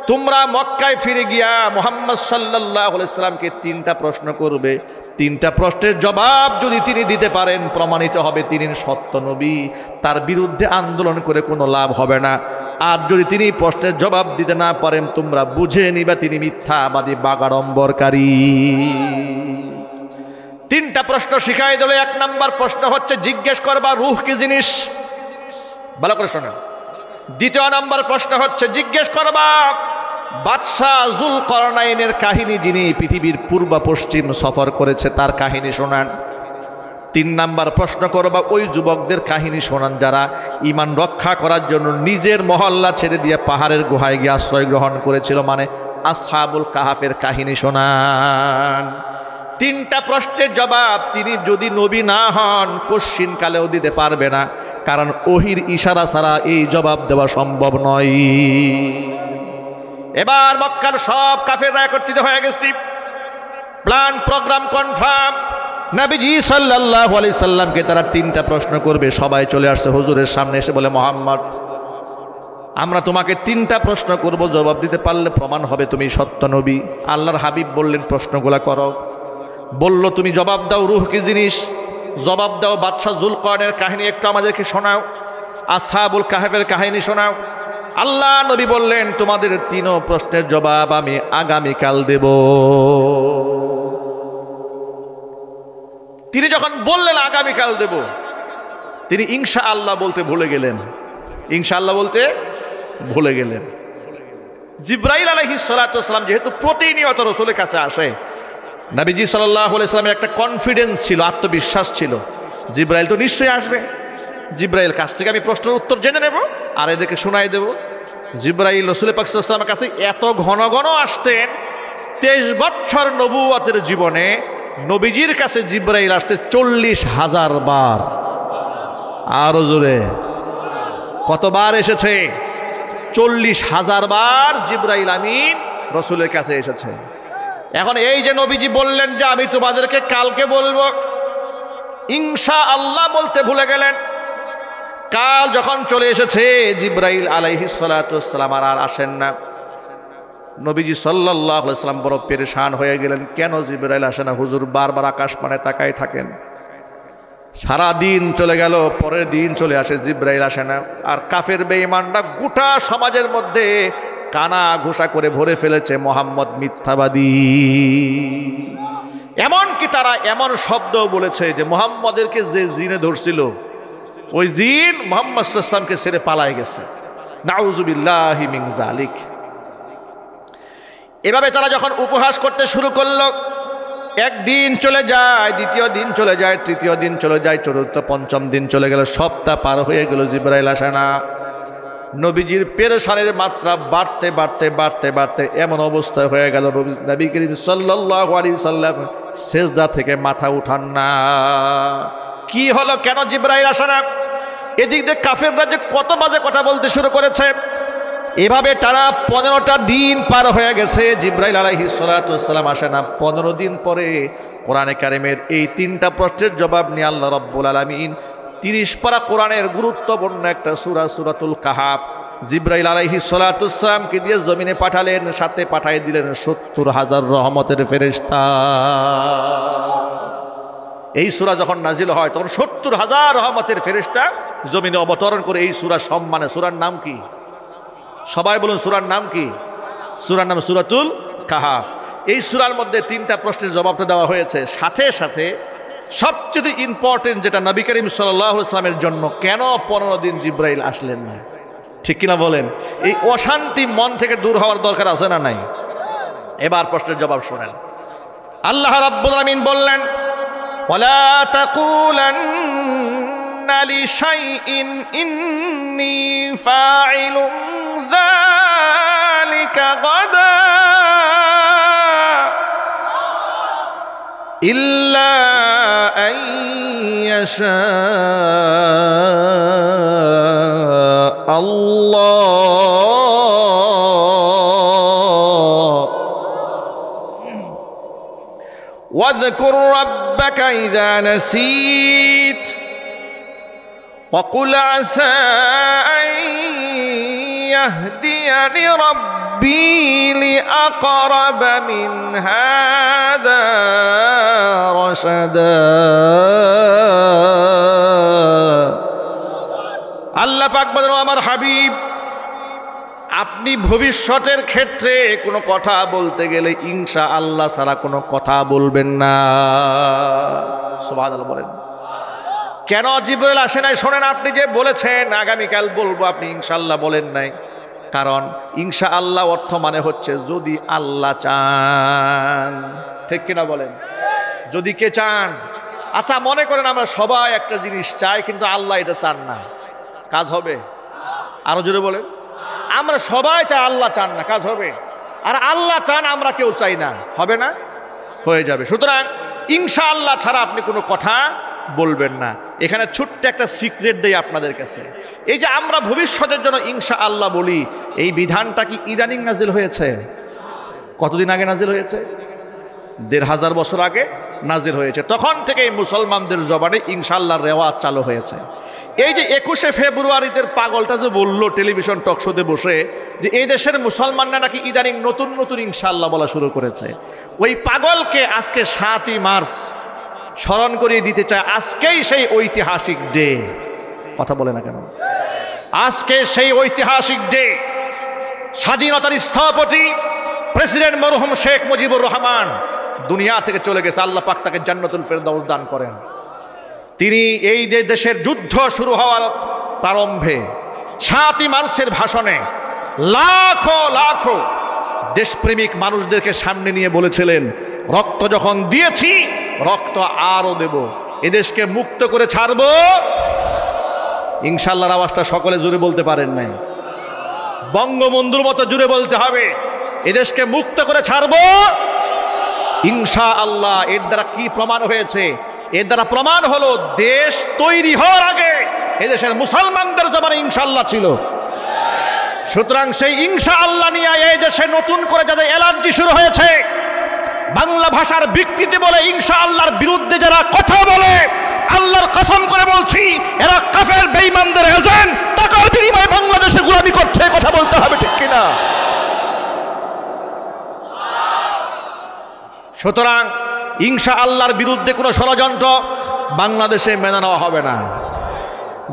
তোমরা মক্কায় ফিরে গিয়া মুহাম্মদ সাল্লাল্লাহু আলাইহি সাল্লামকে 3টা প্রশ্ন করবে। 3টা প্রশ্নের জবাব যদি তিনি দিতে পারেন, প্রমাণিত হবে তিনি সত্য নবী, তার বিরুদ্ধে আন্দোলন করে কোনো লাভ হবে না। আর যদি তিনি প্রশ্নের জবাব দিতে না পারেন, তোমরা বুঝে নিবা তিনি মিথ্যাবাদী, বাগাড়ম্বরকারী। 3টা প্রশ্ন শিখাই দিল। 1 নাম্বার প্রশ্ন হচ্ছে জিজ্ঞেস করবা রূহ কি জিনিস, ভালো করে শোনেন। 2 নাম্বার প্রশ্ন হচ্ছে জিজ্ঞেস করবা বাদশাহ যুলকারনাইনের কাহিনী, যিনি পৃথিবীর পূর্ব পশ্চিম সফর করেছে, তার কাহিনী শোনান। 3 নাম্বার প্রশ্ন করবা ওই যুবকদের কাহিনী শোনান যারা ঈমান রক্ষা করার জন্য নিজের মহল্লা ছেড়ে দিয়ে পাহাড়ের গুহায় গিয়ে আশ্রয় গ্রহণ করেছিল, মানে আসহাবুল কাহাফের কাহিনী শোনান। 3টা প্রশ্নের জবাব তিনি যদি নবী না হন কোশ্চিন কালেও দিতে পারবে না, কারণ ওহির ইশারা ছাড়া এই জবাব দেওয়া সম্ভব নয়। এবার মক্কার সব কাফেররা একত্রিত হয়ে গেছে, প্ল্যান প্রোগ্রাম কনফার্ম। নবীজি সাল্লাল্লাহু আলাইহি সাল্লামকে তারা 3টা প্রশ্ন করবে। সবাই চলে আসছে হুজুরের সামনে, এসে বলে মুহাম্মদ আমরা তোমাকে 3টা প্রশ্ন করব, জবাব দিতে পারলে প্রমাণ হবে তুমি সত্য নবী। আল্লাহর হাবিব বললেন প্রশ্নগুলা করো। বলল তুমি জবাব দাও রূহ কি জিনিস, জবাব দাও বাদশাহ যুলকারনাইনের কাহিনী একটু আমাদেরকে শোনাও, আসহাবুল কাহফের কাহিনী শোনাও। আল্লাহ নবী বললেন তোমাদের 3 প্রশ্নের জবাব আমি আগামীকাল দেব। তিনি যখন বললেন আগামীকাল দেব, তিনি ইনশাআল্লাহ বলতে ভুলে গেলেন, ইনশাআল্লাহ বলতে ভুলে গেলেন। জিবরাইল আলাইহিস সালাতু ওয়াস সালাম যেহেতু প্রতিনিয়ত রাসূলের কাছে আসে, নবীজি সাল্লাল্লাহু আলাইহি সাল্লামের একটা কনফিডেন্স ছিল, আত্মবিশ্বাস ছিল, জিবরাইল তো নিশ্চয়ই আসবে, জিবরাইল কাছ থেকে আমি প্রশ্নের উত্তর জেনে নেব আর এদেরকে শোনাই দেব। জিবরাইল রাসূল পাক সাল্লাল্লাহু আলাইহি ওয়াসাল্লামের কাছে এত ঘন ঘন আসতেন, 23 বছর নবুয়তের জীবনে নবীজির কাছে জিবরাইল আসছে 40,000 বার। আরো জোরে কতবার এসেছে? 40,000 বার জিবরাইল আমিন রাসূলের কাছে এসেছে। এখন এই যে নবীজি বললেন যে আমি তোমাদেরকে কালকে বলবো, ইনশাআল্লাহ বলতে ভুলে গেলেন। কাল যখন চলে এসেছে জিবরাইল আলাইহিস সালাতু ওয়াস সালাম আর আসেন না। নবীজি সাল্লাল্লাহু আলাইহি ওয়াসাল্লাম বড় পেরেশান হয়ে গেলেন, কেন জিবরাইল আসে না? হুজুর বারবার আকাশ পানে তাকায় থাকেন। সারা দিন চলে গেল, পরের দিন চলে আসে, জিবরাইল আসে না। আর কাফের বেঈমানরা গোটা সমাজের মধ্যে কানা ঘোষা করে ভরে ফেলেছে মুহাম্মদ মিথ্যাবাদী। এমনকি তারা এমন শব্দ বলেছে যে মুহাম্মদেরকে যে জিনে ধরছিল ওই জিন মুহাম্মদ সাল্লাল্লাহু আলাইহি ওয়াসাল্লামকে ছেড়ে পালায় গেছে। নাউযুবিল্লাহি মিন যালিক। এভাবে তারা যখন উপহাস করতে শুরু করলো, একদিন চলে যায়, দ্বিতীয় দিন চলে যায়, তৃতীয় দিন চলে যায়, চতুর্থ পঞ্চম দিন চলে গেল, সপ্তাহ পার হয়ে গেল, জিবরাইল আসে না। নবীজির পেরেশানির মাত্রা বাড়তে বাড়তে বাড়তে বাড়তে এমন অবস্থা হয়ে গেল নবী করিম সাল্লাল্লাহু আলাইহি সাল্লাম সেজদা থেকে মাথা উঠান না। কি হলো, কেন জিবরাইল আসে না? এদিক দিয়ে কাফেররা যে কত বাজে কথা বলতে শুরু করেছে। এভাবে টানা 15টা দিন পার হয়ে গেছে, জিবরাইল আলাইহিস সালাতু ওয়াস সালাম আসে না। 15 দিন পরে কোরআনে কারিমের এই 3টা প্রশ্নের জবাব নিয়ে আল্লাহ রাব্বুল আলামিন 30 পারা কোরআনের গুরুত্বপূর্ণ একটা সূরা, সূরাতুল কাহাফ, জিবরাইল আলাইহিস সালাতু ওয়াস সালামকে দিয়ে জমিনে পাঠালেন, সাথে পাঠিয়ে দিলেন 70,000 রহমতের ফেরেশতা। এই সূরা যখন নাজিল হয় তখন 70,000 রহমতের ফেরেশতা জমিনে অবতরণ করে এই সূরা সম্মানে। সূরার নাম কি? সবাই বলুন সূরার নাম কি? সূরার নাম সূরাতুল কাহাফ। এই সূরার মধ্যে 3টা প্রশ্নের জবাবটা দেওয়া হয়েছে। সাথে সাথে সবচেয়ে ইম্পর্টেন্ট যেটা নবী করিম সাল্লাল্লাহু আলাইহি ওয়াসাল্লামের জন্য কেন 15 দিন জিবরাইল আসলেন না, ঠিক কিনা বলেন? এই অশান্তি মন থেকে দূর হওয়ার দরকার আছে না নাই? এবার প্রশ্নের জবাব শুনেন। আল্লাহ রাব্বুল আলামিন বললেন, ওয়ালা তাকুলান্না লিশাইইন ইন্নী ফাইলুন যালিকা গাদা ইল্লা আন ইয়াশা আল্লাহ واذكر ربك إذا نسيت وقل عسى أن يهديني ربي لأقرب من هذا رشدا আল্লাহ পাক বলেন, আমার হাবিব আপনি ভবিষ্যতের ক্ষেত্রে কোনো কথা বলতে গেলে ইনশাআল্লাহ ছাড়া কোনো কথা বলবেন না। সুবহানাল্লাহ বলেন। কেন জিবরাইল আসে নাই? শোনেন, আপনি যে বলেছেন আগামীকাল বলবো, আপনি ইনশাআল্লাহ বলেন নাই। কারণ ইনশাআল্লাহ অর্থ মানে হচ্ছে যদি আল্লাহ চান, ঠিক কিনা বলেন? যদি কে চান? আচ্ছা মনে করেন আমরা সবাই একটা জিনিস চাই, কিন্তু আল্লাহ এটা চান না, কাজ হবে? আরো জোরে বলেন। আমরা সবাই চাই, আল্লাহ চান না, কাজ হবে? আর আল্লাহ চান, আমরা কেউ চাই না, হবে না? হয়ে যাবে। সুতরাং ইনশাআল্লাহ ছাড়া আপনি কোনো কথা বলবেন না। এখানে ছোট্ট একটা সিক্রেট দেই আপনাদের কাছে। এই যে আমরা ভবিষ্যতের জন্য ইনশাআল্লাহ বলি, এই বিধানটা কি ইদানিং নাজিল হয়েছে? কতদিন আগে নাজিল হয়েছে? ১৫০০ বছর আগে নাজিল হয়েছে। তখন থেকে মুসলমানদের জবানে ইনশাআল্লাহর রেওয়াজ চালু হয়েছে। এই যে ২১শে ফেব্রুয়ারিতে পাগলটা যে বলল টেলিভিশন টক শোতে বসে যে এই দেশের মুসলমানরা নাকি ইদানিং নতুন নতুন ইনশাআল্লাহ বলা শুরু করেছে, ওই পাগলকে আজকে ৭ই মার্চ স্মরণ করিয়ে দিতে চায়। আজকেই সেই ঐতিহাসিক ডে। কথা বলে না কেন? আজকে সেই ঐতিহাসিক ডে। স্বাধীনতার স্থপতি প্রেসিডেন্ট মরহুম শেখ মুজিবুর রহমান দুনিয়া থেকে চলে গেছে। আল্লাহ পাক তাকে জান্নাতুল ফেরদাউস দান করেন। তিনি এই দেশের যুদ্ধ শুরু হওয়ার প্রারম্ভে ৭ই মার্চের ভাষণে লাখো লাখো দেশপ্রেমিক মানুষদেরকে সামনে নিয়ে বলেছিলেন, রক্ত যখন দিয়েছি রক্ত আরো দেব, এদেশকে মুক্ত করে ছাড়বো ইনশাআল্লাহর আওয়াজটা সকলে জুড়ে বলতে পারেন নাই। বঙ্গবন্ধুর মতো জুড়ে বলতে হবে, এদেশকে মুক্ত করে ছাড়বো ইনশাআল্লাহ। এর দ্বারা কি প্রমাণ হয়েছে? এর দ্বারা প্রমাণ হলো দেশ তৈরি হওয়ার আগে এদেশের মুসলমানদের জবানে ইনশাআল্লাহ ছিল। সুতরাং সেই ইনশাআল্লাহ নিয়ে এই দেশে নতুন করে যাদের অ্যালার্জি শুরু হয়েছে, বাংলা ভাষার বিকৃতি বলে ইনশাআল্লাহর বিরুদ্ধে যারা কথা বলে, আল্লাহর কসম করে বলছি এরা কাফের বেঈমানদের এজেন্ট, টাকার বিনিময়ে বাংলাদেশে গোলামি করছে। কথা বলতে হবে, ঠিক কিনা? সুতরাং ইনশাআল্লাহর বিরুদ্ধে কোনো ষড়যন্ত্র বাংলাদেশে মেনে নেওয়া হবে না।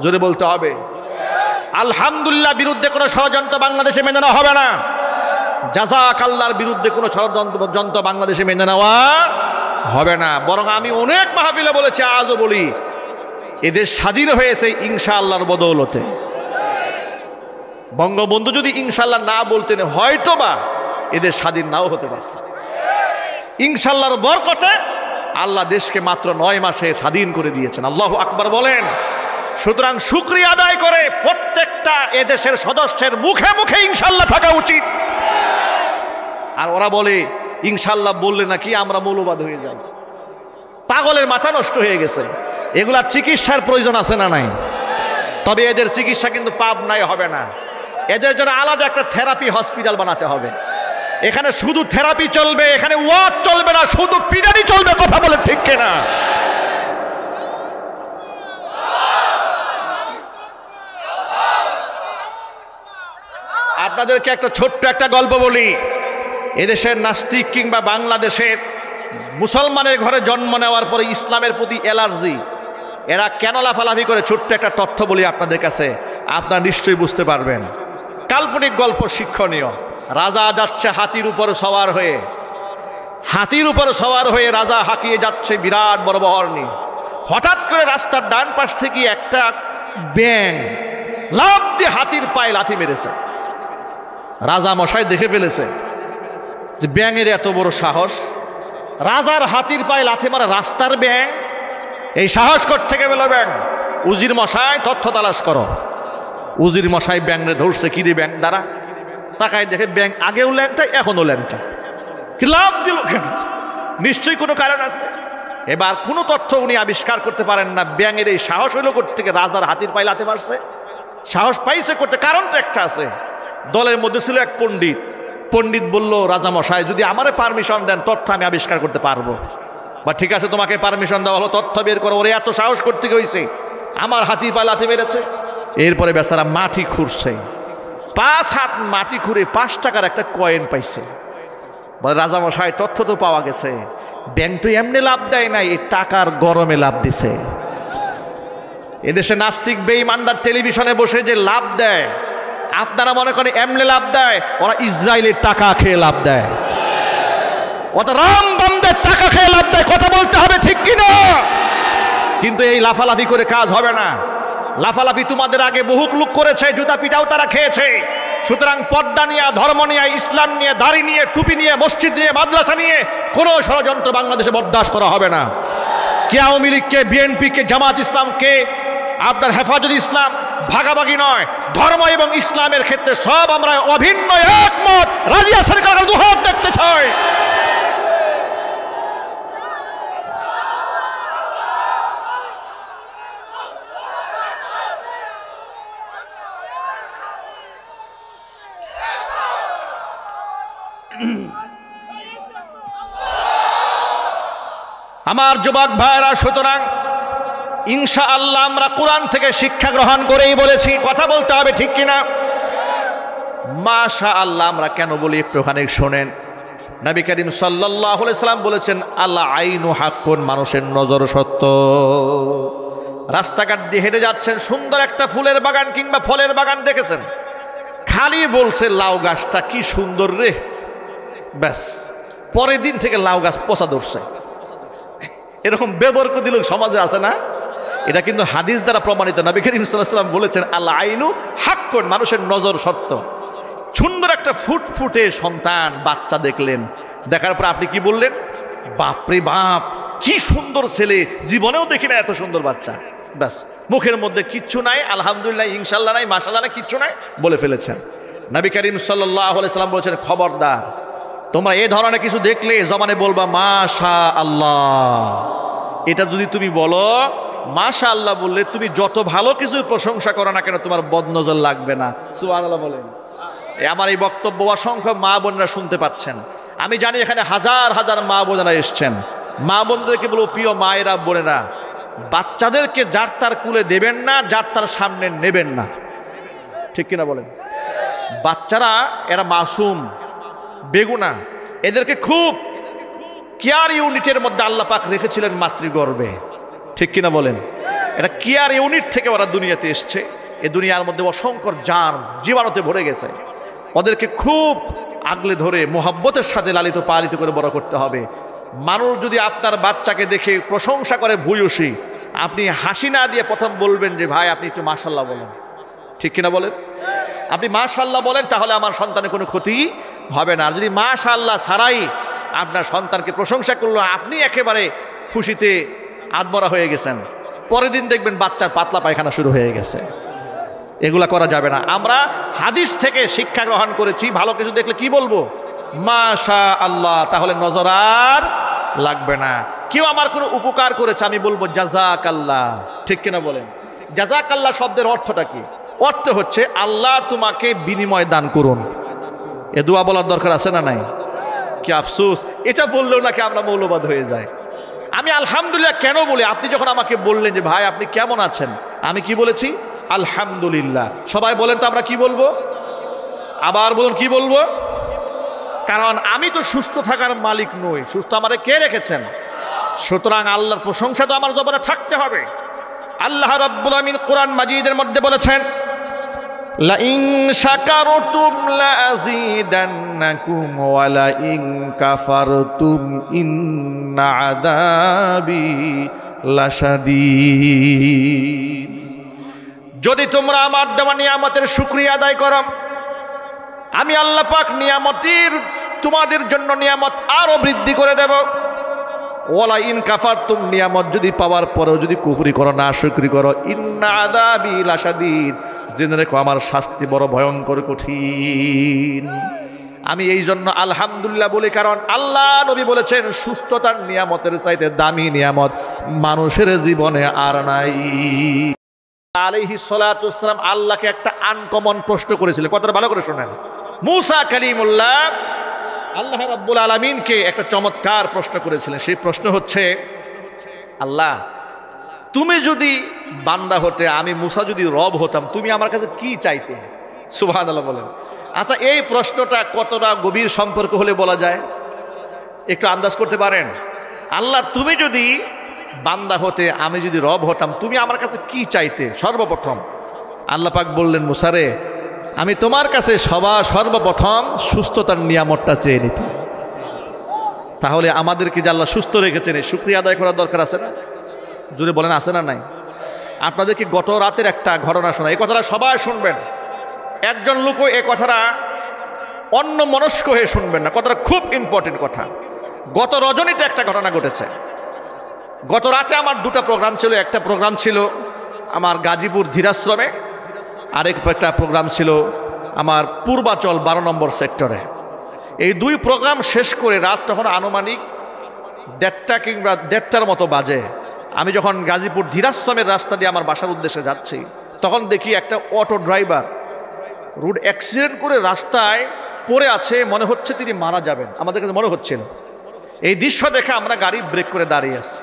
জোরে বলতে হবে। আলহামদুলিল্লাহ বিরুদ্ধে কোনো ষড়যন্ত্র বাংলাদেশে মেনে নেওয়া হবে না। জাযাকাল্লাহর বিরুদ্ধে কোনো ষড়যন্ত্র বাংলাদেশে মেনে নেওয়া হবে না। বরং আমি অনেক মাহফিলে বলেছি, আজও বলি, এদেশ স্বাধীন হয়েছে ইনশাআল্লাহর বদৌলতে। বঙ্গবন্ধু যদি ইনশাআল্লাহ না বলতেন হয়তোবা এদেশ স্বাধীন নাও হতে পারত। ইনশাআল্লাহর বরকতে আল্লাহ দেশকে মাত্র ৯ মাসে স্বাধীন করে দিয়েছেন। আল্লাহু আকবার বলেন। সুতরাং শুকরিয়া আদায় করে প্রত্যেকটা এদেশের সদস্যের মুখে মুখে ইনশাআল্লাহ থাকা উচিত। আর ওরা বলে ইনশাআল্লাহ বললে নাকি আমরা মৌলবাদ হয়ে যাই। পাগলের মাথা নষ্ট হয়ে গেছে। এগুলা চিকিৎসার প্রয়োজন আছে না নাই? তবে এদের চিকিৎসা কিন্তু পাবনায় হবে না। এদের জন্য আলাদা একটা থেরাপি হসপিটাল বানাতে হবে। এখানে শুধু থেরাপি চলবে, এখানে ওয়াজ চলবে না, শুধু পিটানি চলবে। কথা বলে ঠিক কিনা? আপনাদেরকে একটা ছোট্ট একটা গল্প বলি। এদেশের নাস্তিক কিংবা বাংলাদেশের মুসলমানের ঘরে জন্ম নেওয়ার পরে ইসলামের প্রতি অ্যালার্জি, এরা কেন লাফালাফি করে, ছোট্ট একটা তথ্য বলি আপনাদের কাছে, আপনারা নিশ্চয়ই বুঝতে পারবেন। কাল্পনিক গল্প, শিক্ষণীয়। রাজা যাচ্ছে হাতির উপর সওয়ার হয়ে, হাতির উপর সওয়ার হয়ে রাজা হাঁকিয়ে যাচ্ছে বিরাট বড় বহর নিয়ে। হঠাৎ করে রাস্তার ডান পাশ থেকে একটা ব্যাঙ লাফ দিয়ে হাতির পায়ে লাথি মেরেছে। রাজা মশাই দেখে ফেলেছে যে ব্যাঙের এত বড় সাহস, রাজার হাতির পায়ে লাথি মারা রাস্তার ব্যাঙ, এই সাহস থেকে পেল ব্যাঙ। উজির মশাই তথ্য তালাশ করো। উজির মশাই ব্যাঙরে ধরছে, কি রে ব্যাঙ দ্বারা তাকায় দেখে ব্যাঙ আগেও ল্যাংটা এখনো ল্যাংটা, কি লাভ দিল কেন? নিশ্চয়ই কোনো কারণ আছে। এবার কোনো তথ্য উনি আবিষ্কার করতে পারেন না। ব্যাঙের এই সাহস হইল থেকে রাজার হাতির পায়ে লাথি মারছে, সাহস পাইছে করতে, কারণ তো একটা আছে। দলের মধ্যে ছিল এক পণ্ডিত। পণ্ডিত বলল, রাজা মশাই যদি আমারে পারমিশন দেন তথ্য আমি আবিষ্কার করতে পারবো। বা ঠিক আছে, তোমাকে পারমিশন দেওয়া হলো, তথ্য বের করো। ওরে এত সাহস করতে হয়েছে, আমার হাতি পায়ে লাথি মেরেছে। এরপরে বেচারা মাটি খুঁড়ছে, 5 হাত মাটি খুঁড়ে 5 টাকার একটা কয়েন পাইছে। বলে, রাজা মশাই তথ্য তো পাওয়া গেছে, ব্যাংক তো এমনি লাভ দেয় নাই, এই টাকার গরমে লাভ দিছে। এদেশে নাস্তিক বেঈমানরা টেলিভিশনে বসে যে লাভ দেয়, আপনারা মনে করেন এমনি লাভ দেয়? ওরা ইসরায়েলের টাকা খেয়ে লাভ দেয়, ওটা রাম বামদের টাকা খেয়ে লাভ দেয়। কথা বলতে হবে, ঠিক কিনা? কিন্তু এই লাফালাফি করে কাজ হবে না। লাফালাফি তোমাদের আগে বহু লোক করেছে, জুতা পিটাও তারা খেয়েছে। সুতরাং পর্দা নিয়ে, ধর্ম নিয়ে, ইসলাম নিয়ে, দাড়ি নিয়ে, টুপি নিয়ে, মসজিদ নিয়ে, মাদ্রাসা নিয়ে কোনো ষড়যন্ত্র বাংলাদেশে বরদাস্ত করা হবে না। কে আওয়ামী লীগকে, বিএনপিকে, জামাত ইসলামকে, আপনার হেফাজত ইসলাম ভাগাভাগি নয়, ধর্ম এবং ইসলামের ক্ষেত্রে সব আমরা অভিন্ন একমত। রাজিয়া সরকার দুহাত দেখতে চাই। আমার যুবক ভাইরা, সুতরাং ইনশাআল্লাহ আমরা কোরআন থেকে শিক্ষা গ্রহণ করেই বলেছি, কথা বলতে হবে ঠিক কিনা? মাশাআল্লাহ আমরা কেন বলি একটুখানি শোনেন। নবী করিম সাল্লাল্লাহু আলাইহি সাল্লাম বলেছেন, আল্লাহ আইনু হাক্কুন, মানুষের নজর সত্য। রাস্তাঘাট দিয়ে হেঁটে যাচ্ছেন, সুন্দর একটা ফুলের বাগান কিংবা ফলের বাগান দেখেছেন, খালি বলছে লাউ গাছটা কি সুন্দর রে, ব্যাস পরের দিন থেকে লাউ গাছ পচা ধরছে। এরকম বেবরকতি লোক সমাজে আছে না? এটা কিন্তু হাদিস দ্বারা প্রমাণিত। নবী করিম সাল্লাল্লাহু আলাইহি ওয়াসাল্লাম বলেছেন, আল্লাহ আইনু হাক্কুন, মানুষের নজর সত্য। সুন্দর একটা ফুটফুটে সন্তান, বাচ্চা দেখলেন, দেখার পর আপনি কি বললেন? বাপরে বাপ, কি সুন্দর ছেলে, জীবনেও দেখি না এত সুন্দর বাচ্চা। ব্যাস মুখের মধ্যে কিচ্ছু নাই, আলহামদুলিল্লাহ, ইনশাআল্লাহ নাই, মাশাআল্লাহ নাই, কিচ্ছু নাই বলে ফেলেছেন। নবী করিম সাল্লাল্লাহু আলাইহি ওয়াসাল্লাম বলেছেন, খবরদার, তোমরা এই ধরনের কিছু দেখলে জবানে বলবা মাশাআল্লাহ। এটা যদি তুমি বলো, মাশাআল্লাহ বললে তুমি যত ভালো কিছু প্রশংসা করো না কেন, তোমার বদনজর লাগবে না। সুবহানাল্লাহ বলেন। আমার এই বক্তব্য অসংখ্য মা বোনরা শুনতে পাচ্ছেন। আমি জানি এখানে হাজার হাজার মা বোনেরা এসছেন। মা বোনদেরকে বলবো, প্রিয় মায়েরা, বোনেরা, বাচ্চাদেরকে যার তার কুলে দেবেন না, যার তার সামনে নেবেন না, ঠিক কিনা বলেন? বাচ্চারা এরা মাসুম, বেগুনা, এদেরকে খুব কেয়ার ইউনিটের মধ্যে আল্লাহ পাক রেখেছিলেন মাতৃগর্ভে, ঠিক কিনা বলেন? এটা কেয়ার ইউনিট থেকে ওরা দুনিয়াতে এসছে। এই দুনিয়ার মধ্যে অসংখ্য জার্ম, জীবাণুতে ভরে গেছে। ওদেরকে খুব আগলে ধরে মোহাব্বতের সাথে লালিত পালিত করে বড় করতে হবে। মানুষ যদি আপনার বাচ্চাকে দেখে প্রশংসা করে ভূয়সী, আপনি হাসি না দিয়ে প্রথম বলবেন যে ভাই আপনি একটু মাশাআল্লাহ বলেন, ঠিক কিনা বলেন? আপনি মাশাআল্লাহ বলেন, তাহলে আমার সন্তানের কোনো ক্ষতি হবে না। আর যদি মাশাআল্লাহ ছাড়াই আপনার সন্তানকে প্রশংসা করলো, আপনি একেবারে খুশিতে আদমরা হয়ে গেছেন, পরের দিন দেখবেন বাচ্চার পাতলা পায়খানা শুরু হয়ে গেছে। এগুলা করা যাবে না। আমরা হাদিস থেকে শিক্ষা গ্রহণ করেছি, ভালো কিছু দেখলে কি বলবো? মাশাআল্লাহ, তাহলে নজর আর লাগবে না। কেউ আমার কোনো উপকার করেছে, আমি বলবো জাযাকাল্লাহ, ঠিক কিনা বলেন? জাযাকাল্লাহ শব্দের অর্থটা কি? অর্থ হচ্ছে আল্লাহ তোমাকে বিনিময় দান করুন। এ দোয়া বলার দরকার আছে না নাই? কি আফসোস, এটা বললেও নাকি আমরা মৌলবাদ হয়ে যায়। আমি আলহামদুলিল্লাহ কেন বলি? আপনি যখন আমাকে বললেন যে ভাই আপনি কেমন আছেন, আমি কি বলেছি? আলহামদুলিল্লাহ। সবাই বলেন তো আমরা কি বলবো? আবার বলুন, কি বলবো? কারণ আমি তো সুস্থ থাকার মালিক নই, সুস্থ আমারে কে রেখেছেন? সুতরাং আল্লাহর প্রশংসা তো আমার জবানে থাকতে হবে। আল্লাহ রাব্বুল আমিন কোরআন মাজিদের মধ্যে বলেছেন, লাইন শাকারতুম লাযীদান্নাকুম ওয়া লাইন কাফারতুম ইন্না আযাবি লাশাদীদ। যদি তোমরা আমার দেওয়া নিয়ামতের শুকরিয়া আদায় করো, আমি আল্লাহ পাক নিয়ামতের তোমাদের জন্য নিয়ামত আরো বৃদ্ধি করে দেব। ওয়ালা ইন কাফারতুম, নিয়ামত যদি পাওয়ার পরেও যদি কুফরি করো, না শুকরি করো, ইন্না আযাবি লাশাদীদ, জেনে রেখো আমার শাস্তি বড় ভয়ঙ্কর কঠিন। আমি এই জন্য আলহামদুলিল্লাহ বলি, কারণ আল্লাহ নবী বলেছেন সুস্থতার নিয়ামতের চাইতে দামি নিয়ামত মানুষের জীবনে আর নাই। আলাইহিস সালাতু ওয়াস সালাম আল্লাহকে একটা আনকমন প্রশ্ন করেছিলেন, কথাটা ভালো করে শুনেন। মুসা কালিমুল্লাহ আল্লাহ রাব্বুল আলামিনকে একটা চমৎকার প্রশ্ন করেছিলেন। সেই প্রশ্ন হচ্ছে, আল্লাহ তুমি যদি বান্দা হতে, আমি মুসা যদি রব হতাম, তুমি আমার কাছে কি চাইতে? সুবহানাল্লাহ বলেন। আচ্ছা, এই প্রশ্নটা কতটা গভীর সম্পর্ক হলে বলা যায়, একটু আন্দাজ করতে পারেন? আল্লাহ তুমি যদি বান্দা হতে, আমি যদি রব হতাম, তুমি আমার কাছে কি চাইতে? সর্বপ্রথম আল্লাহ পাক বললেন, মুসারে আমি তোমার কাছে সর্বপ্রথম সুস্থতার নিয়ামতটা চেয়ে নিতাম। তাহলে আমাদেরকে যে আল্লাহ সুস্থ রেখেছেন, এই শুকরিয়া আদায় করার দরকার আছে না? জোরে বলেন, আছে না নাই? আপনাদেরকে গত রাতের একটা ঘটনা শোনা, এই কথাটা সবাই শুনবেন। একজন লোকও এই কথাটা অন্য মনস্ক হয়ে শুনবেন না, কথাটা খুব ইম্পর্টেন্ট কথা। গত রজনীতে একটা ঘটনা ঘটেছে। গত রাতে আমার দুটো প্রোগ্রাম ছিল। একটা প্রোগ্রাম ছিল আমার গাজীপুর ধীরাশ্রমে, আরেক একটা প্রোগ্রাম ছিল আমার পূর্বাচল 12 নম্বর সেক্টরে। এই দুই প্রোগ্রাম শেষ করে রাত তখন আনুমানিক 1:30 কিংবা 1:30টার মতো বাজে। আমি যখন গাজীপুর ধীরাশ্রমের রাস্তা দিয়ে আমার বাসার উদ্দেশ্যে যাচ্ছি, তখন দেখি একটা অটো ড্রাইভার রোড অ্যাক্সিডেন্ট করে রাস্তায় পড়ে আছে, মনে হচ্ছে তিনি মারা যাবেন, আমাদের কাছে মনে হচ্ছিল। এই দৃশ্য দেখে আমরা গাড়ি ব্রেক করে দাঁড়িয়ে আছি।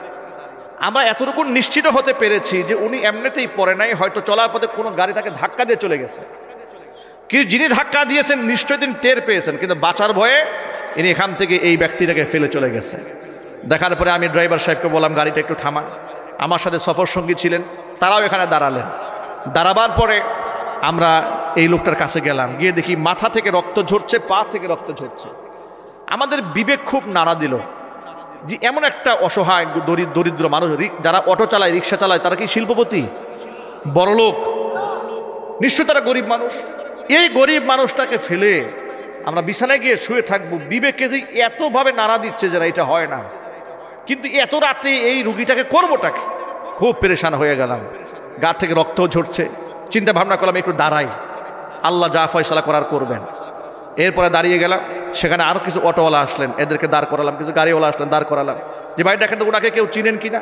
আমরা এতটুকু নিশ্চিত হতে পেরেছি যে উনি এমনিতেই পড়ে নাই, হয়তো চলার পথে কোনো গাড়ি তাকে ধাক্কা দিয়ে চলে গেছে। কিন্তু যিনি ধাক্কা দিয়েছেন নিশ্চয়ই তিনি টের পেয়েছেন, কিন্তু বাঁচার ভয়ে ইনি এখান থেকে এই ব্যক্তিটাকে ফেলে চলে গেছে। দেখার পরে আমি ড্রাইভার সাহেবকে বললাম গাড়িটা একটু থামান। আমার সাথে সফর সঙ্গী ছিলেন, তারাও এখানে দাঁড়ালেন। দাঁড়াবার পরে আমরা এই লোকটার কাছে গেলাম, গিয়ে দেখি মাথা থেকে রক্ত ঝরছে, পা থেকে রক্ত ঝরছে। আমাদের বিবেক খুব নাড়া দিল যে এমন একটা অসহায় দরিদ্র মানুষ, যারা অটো চালায়, রিক্সা চালায়, তারা কি শিল্পপতি, বড়লোক? নিশ্চয় তারা গরিব মানুষ। এই গরিব মানুষটাকে ফেলে আমরা বিছানায় গিয়ে শুয়ে থাকবো, বিবেকে যে এতভাবে নাড়া দিচ্ছে যারা, এটা হয় না। কিন্তু এত রাতে এই রুগীটাকে করবোটাকে, খুব পেরেশান হয়ে গেলাম। গা থেকে রক্ত ঝরছে। চিন্তা ভাবনা করলাম একটু দাঁড়াই, আল্লাহ যা ফয়সালা করার করবেন। এরপরে দাঁড়িয়ে গেলাম, সেখানে আরও কিছু অটোওয়ালা আসলেন, এদেরকে দাঁড় করালাম। কিছু গাড়িওয়ালা আসলেন, দাঁড় করালাম যে ভাই দেখেন তো ওনাকে কেউ চিনেন কিনা।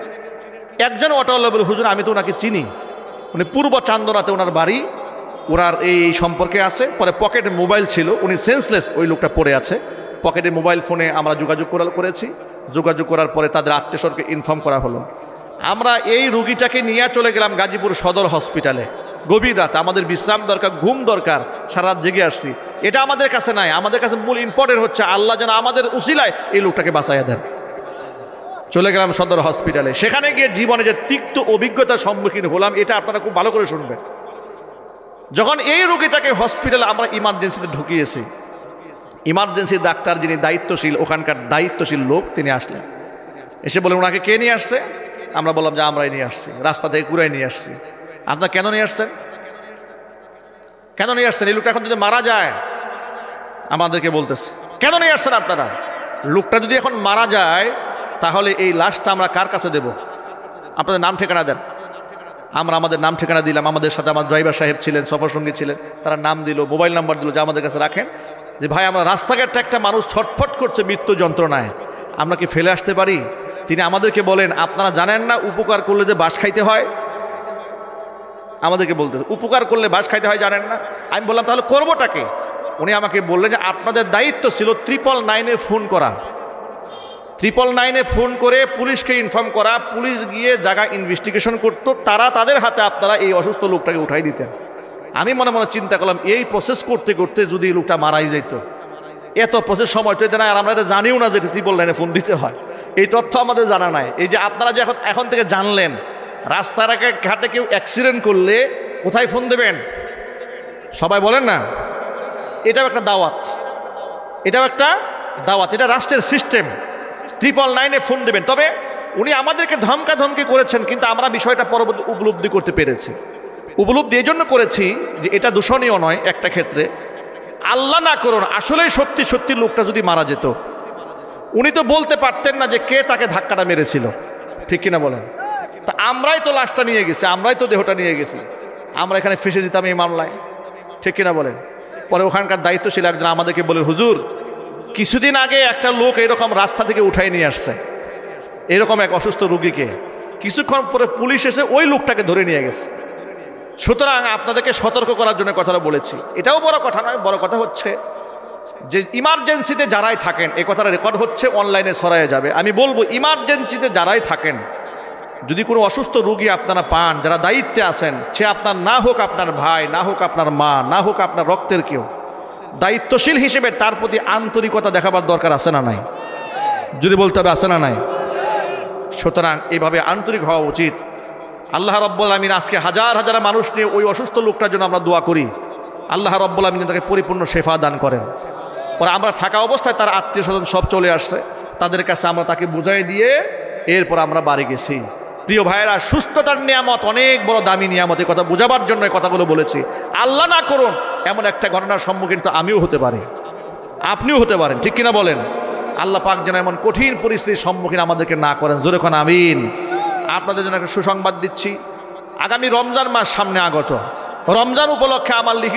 একজন অটোওয়ালা বলে হুজুর আমি তো ওনাকে চিনি, উনি পূর্ব চান্দনাতে ওনার বাড়ি, ওনার এই সম্পর্কে আছে। পরে পকেটে মোবাইল ছিল, উনি সেন্সলেস, ওই লোকটা পড়ে আছে। পকেটে মোবাইল ফোনে আমরা যোগাযোগ করেছি। যোগাযোগ করার পরে তাদের আত্মীয়স্বজনকে ইনফর্ম করা হলো। আমরা এই রুগীটাকে নিয়ে চলে গেলাম গাজীপুর সদর হসপিটালে। গভীর রাত, আমাদের বিশ্রাম দরকার, ঘুম দরকার, সারা রাত জেগে আসছি। এটা আমাদের কাছে নাই, আমাদের কাছে মূল ইম্পর্টেন্ট হচ্ছে আল্লাহ যেন আমাদের উসিলায় এই লোকটাকে বাঁচাইয়া দেন। চলে গেলাম সদর হসপিটালে। সেখানে গিয়ে জীবনে যে তিক্ত অভিজ্ঞতার সম্মুখীন হলাম, এটা আপনারা খুব ভালো করে শুনবেন। যখন এই রোগীটাকে হসপিটালে আমরা ইমার্জেন্সিতে ঢুকিয়েছি, ইমার্জেন্সি ডাক্তার যিনি দায়িত্বশীল, ওখানকার দায়িত্বশীল লোক, তিনি আসলেন। এসে বলে ওনাকে কে নিয়ে আসছে? আমরা বললাম যে আমরাই নিয়ে আসছি, রাস্তা থেকে কুড়াই নিয়ে আসছি। আপনারা কেন নিয়ে আসছেন? কেন নিয়ে আসছেন? এই লোকটা এখন যদি মারা যায়, আমাদেরকে বলতেছে কেন নিয়ে আসছেন আপনারা? লোকটা যদি এখন মারা যায় তাহলে এই লাশটা আমরা কার কাছে দেব? আপনাদের নাম ঠিকানা দেন। আমরা আমাদের নাম ঠিকানা দিলাম। আমাদের সাথে আমার ড্রাইভার সাহেব ছিলেন, সফর সঙ্গী ছিলেন, তারা নাম দিল, মোবাইল নাম্বার দিল, যে আমাদের কাছে রাখেন, যে ভাই আমরা রাস্তাঘাটে একটা মানুষ ছটফট করছে মৃত্যু যন্ত্রণায়, আমরা কি ফেলে আসতে পারি? তিনি আমাদেরকে বলেন আপনারা জানেন না উপকার করলে যে বাস খাইতে হয়? আমাদেরকে বলতে উপকার করলে বাস খাইতে হয়, জানেন না? আমি বললাম তাহলে করবোটাকে? উনি আমাকে বললেন যে আপনাদের দায়িত্ব ছিল 999-এ ফোন করা, 999-এ ফোন করে পুলিশকে ইনফর্ম করা, পুলিশ গিয়ে জায়গা ইনভেস্টিগেশন করতো, তারা তাদের হাতে আপনারা এই অসুস্থ লোকটাকে উঠাই দিতেন। আমি মনে মনে চিন্তা করলাম এই প্রসেস করতে করতে যদি লোকটা মারাই যেত, এত প্রসেস সময় তো দেয় না, আর আমরা এটা জানিও না যে 999-এ ফোন দিতে হয়, এই তথ্য আমাদের জানা নাই। এই যে আপনারা যে এখন থেকে জানলেন, রাস্তার ঘাটে কেউ অ্যাক্সিডেন্ট করলে কোথায় ফোন দেবেন? সবাই বলেন না, এটাও একটা দাওয়াত, এটাও একটা দাওয়াত, এটা রাষ্ট্রের সিস্টেম। 999-এ ফোন দেবেন। তবে উনি আমাদেরকে ধমকাধমকি করেছেন, কিন্তু আমরা বিষয়টা পরবর্তী উপলব্ধি করতে পেরেছি। উপলব্ধি এই জন্য করেছি যে এটা দূষণীয় নয়। একটা ক্ষেত্রে আল্লাহ না করুন আসলেই সত্যি সত্যি লোকটা যদি মারা যেত, উনি তো বলতে পারতেন না যে কে তাকে ধাক্কাটা মেরেছিল, ঠিক কিনা বলেন? তা আমরাই তো লাশটা নিয়ে গেছি, আমরাই তো দেহটা নিয়ে গেছি, আমরা এখানে ফেসে যেতাম এই মামলায়, ঠিক কিনা বলেন? পরে ওখানকার দায়িত্বশীল একজন আমাদেরকে বলে হুজুর কিছুদিন আগে একটা লোক এরকম রাস্তা থেকে উঠাই নিয়ে আসছে এরকম এক অসুস্থ রোগীকে, কিছুক্ষণ পরে পুলিশ এসে ওই লোকটাকে ধরে নিয়ে গেছে। সুতরাং আপনাদেরকে সতর্ক করার জন্য কথাটা বলেছি। এটাও বড় কথা নয়, বড় কথা হচ্ছে যে ইমার্জেন্সিতে যারাই থাকেন, এই কথাটা রেকর্ড হচ্ছে, অনলাইনে ছড়ায় যাবে। আমি বলবো ইমার্জেন্সিতে যারাই থাকেন, যদি কোনো অসুস্থ রোগী আপনারা পান, যারা দায়িত্বে আছেন, সে আপনার না হোক আপনার ভাই, না হোক আপনার মা, না হোক আপনার রক্তের কেউ, দায়িত্বশীল হিসেবে তার প্রতি আন্তরিকতা দেখাবার দরকার আছে না নাই? যদি বলতে হবে আছে না নাই? সুতরাং এইভাবে আন্তরিক হওয়া উচিত। আল্লাহ রাব্বুল আমিন আজকে হাজার হাজার মানুষ নিয়ে ওই অসুস্থ লোকটার জন্য আমরা দোয়া করি, আল্লাহ রাব্বুল আমিন তাকে পরিপূর্ণ শেফা দান করেন। পরে আমরা থাকা অবস্থায় তার আত্মীয় স্বজন সব চলে আসছে, তাদের কাছে আমরা তাকে বুঝাই দিয়ে এরপর আমরা বাড়ি গেছি। প্রিয় ভাইয়েরা, সুস্থতার নিয়ামত অনেক বড় দামি নিয়ামত, এই কথা বোঝাবার জন্য এই কথাগুলো বলেছি। আল্লাহ না করুন এমন একটা ঘটনার সম্মুখীন তো আমিও হতে পারি, আপনিও হতে পারেন, ঠিক কিনা বলেন? আল্লাহ পাক যেন এমন কঠিন পরিস্থিতির সম্মুখীন আমাদেরকে না করেন। জোরে কোন আমিন। আপনাদের জন্য একটা সুসংবাদ দিচ্ছি, আগামী রমজান মাস সামনে আগত, রমজান উপলক্ষে আমার লিখিত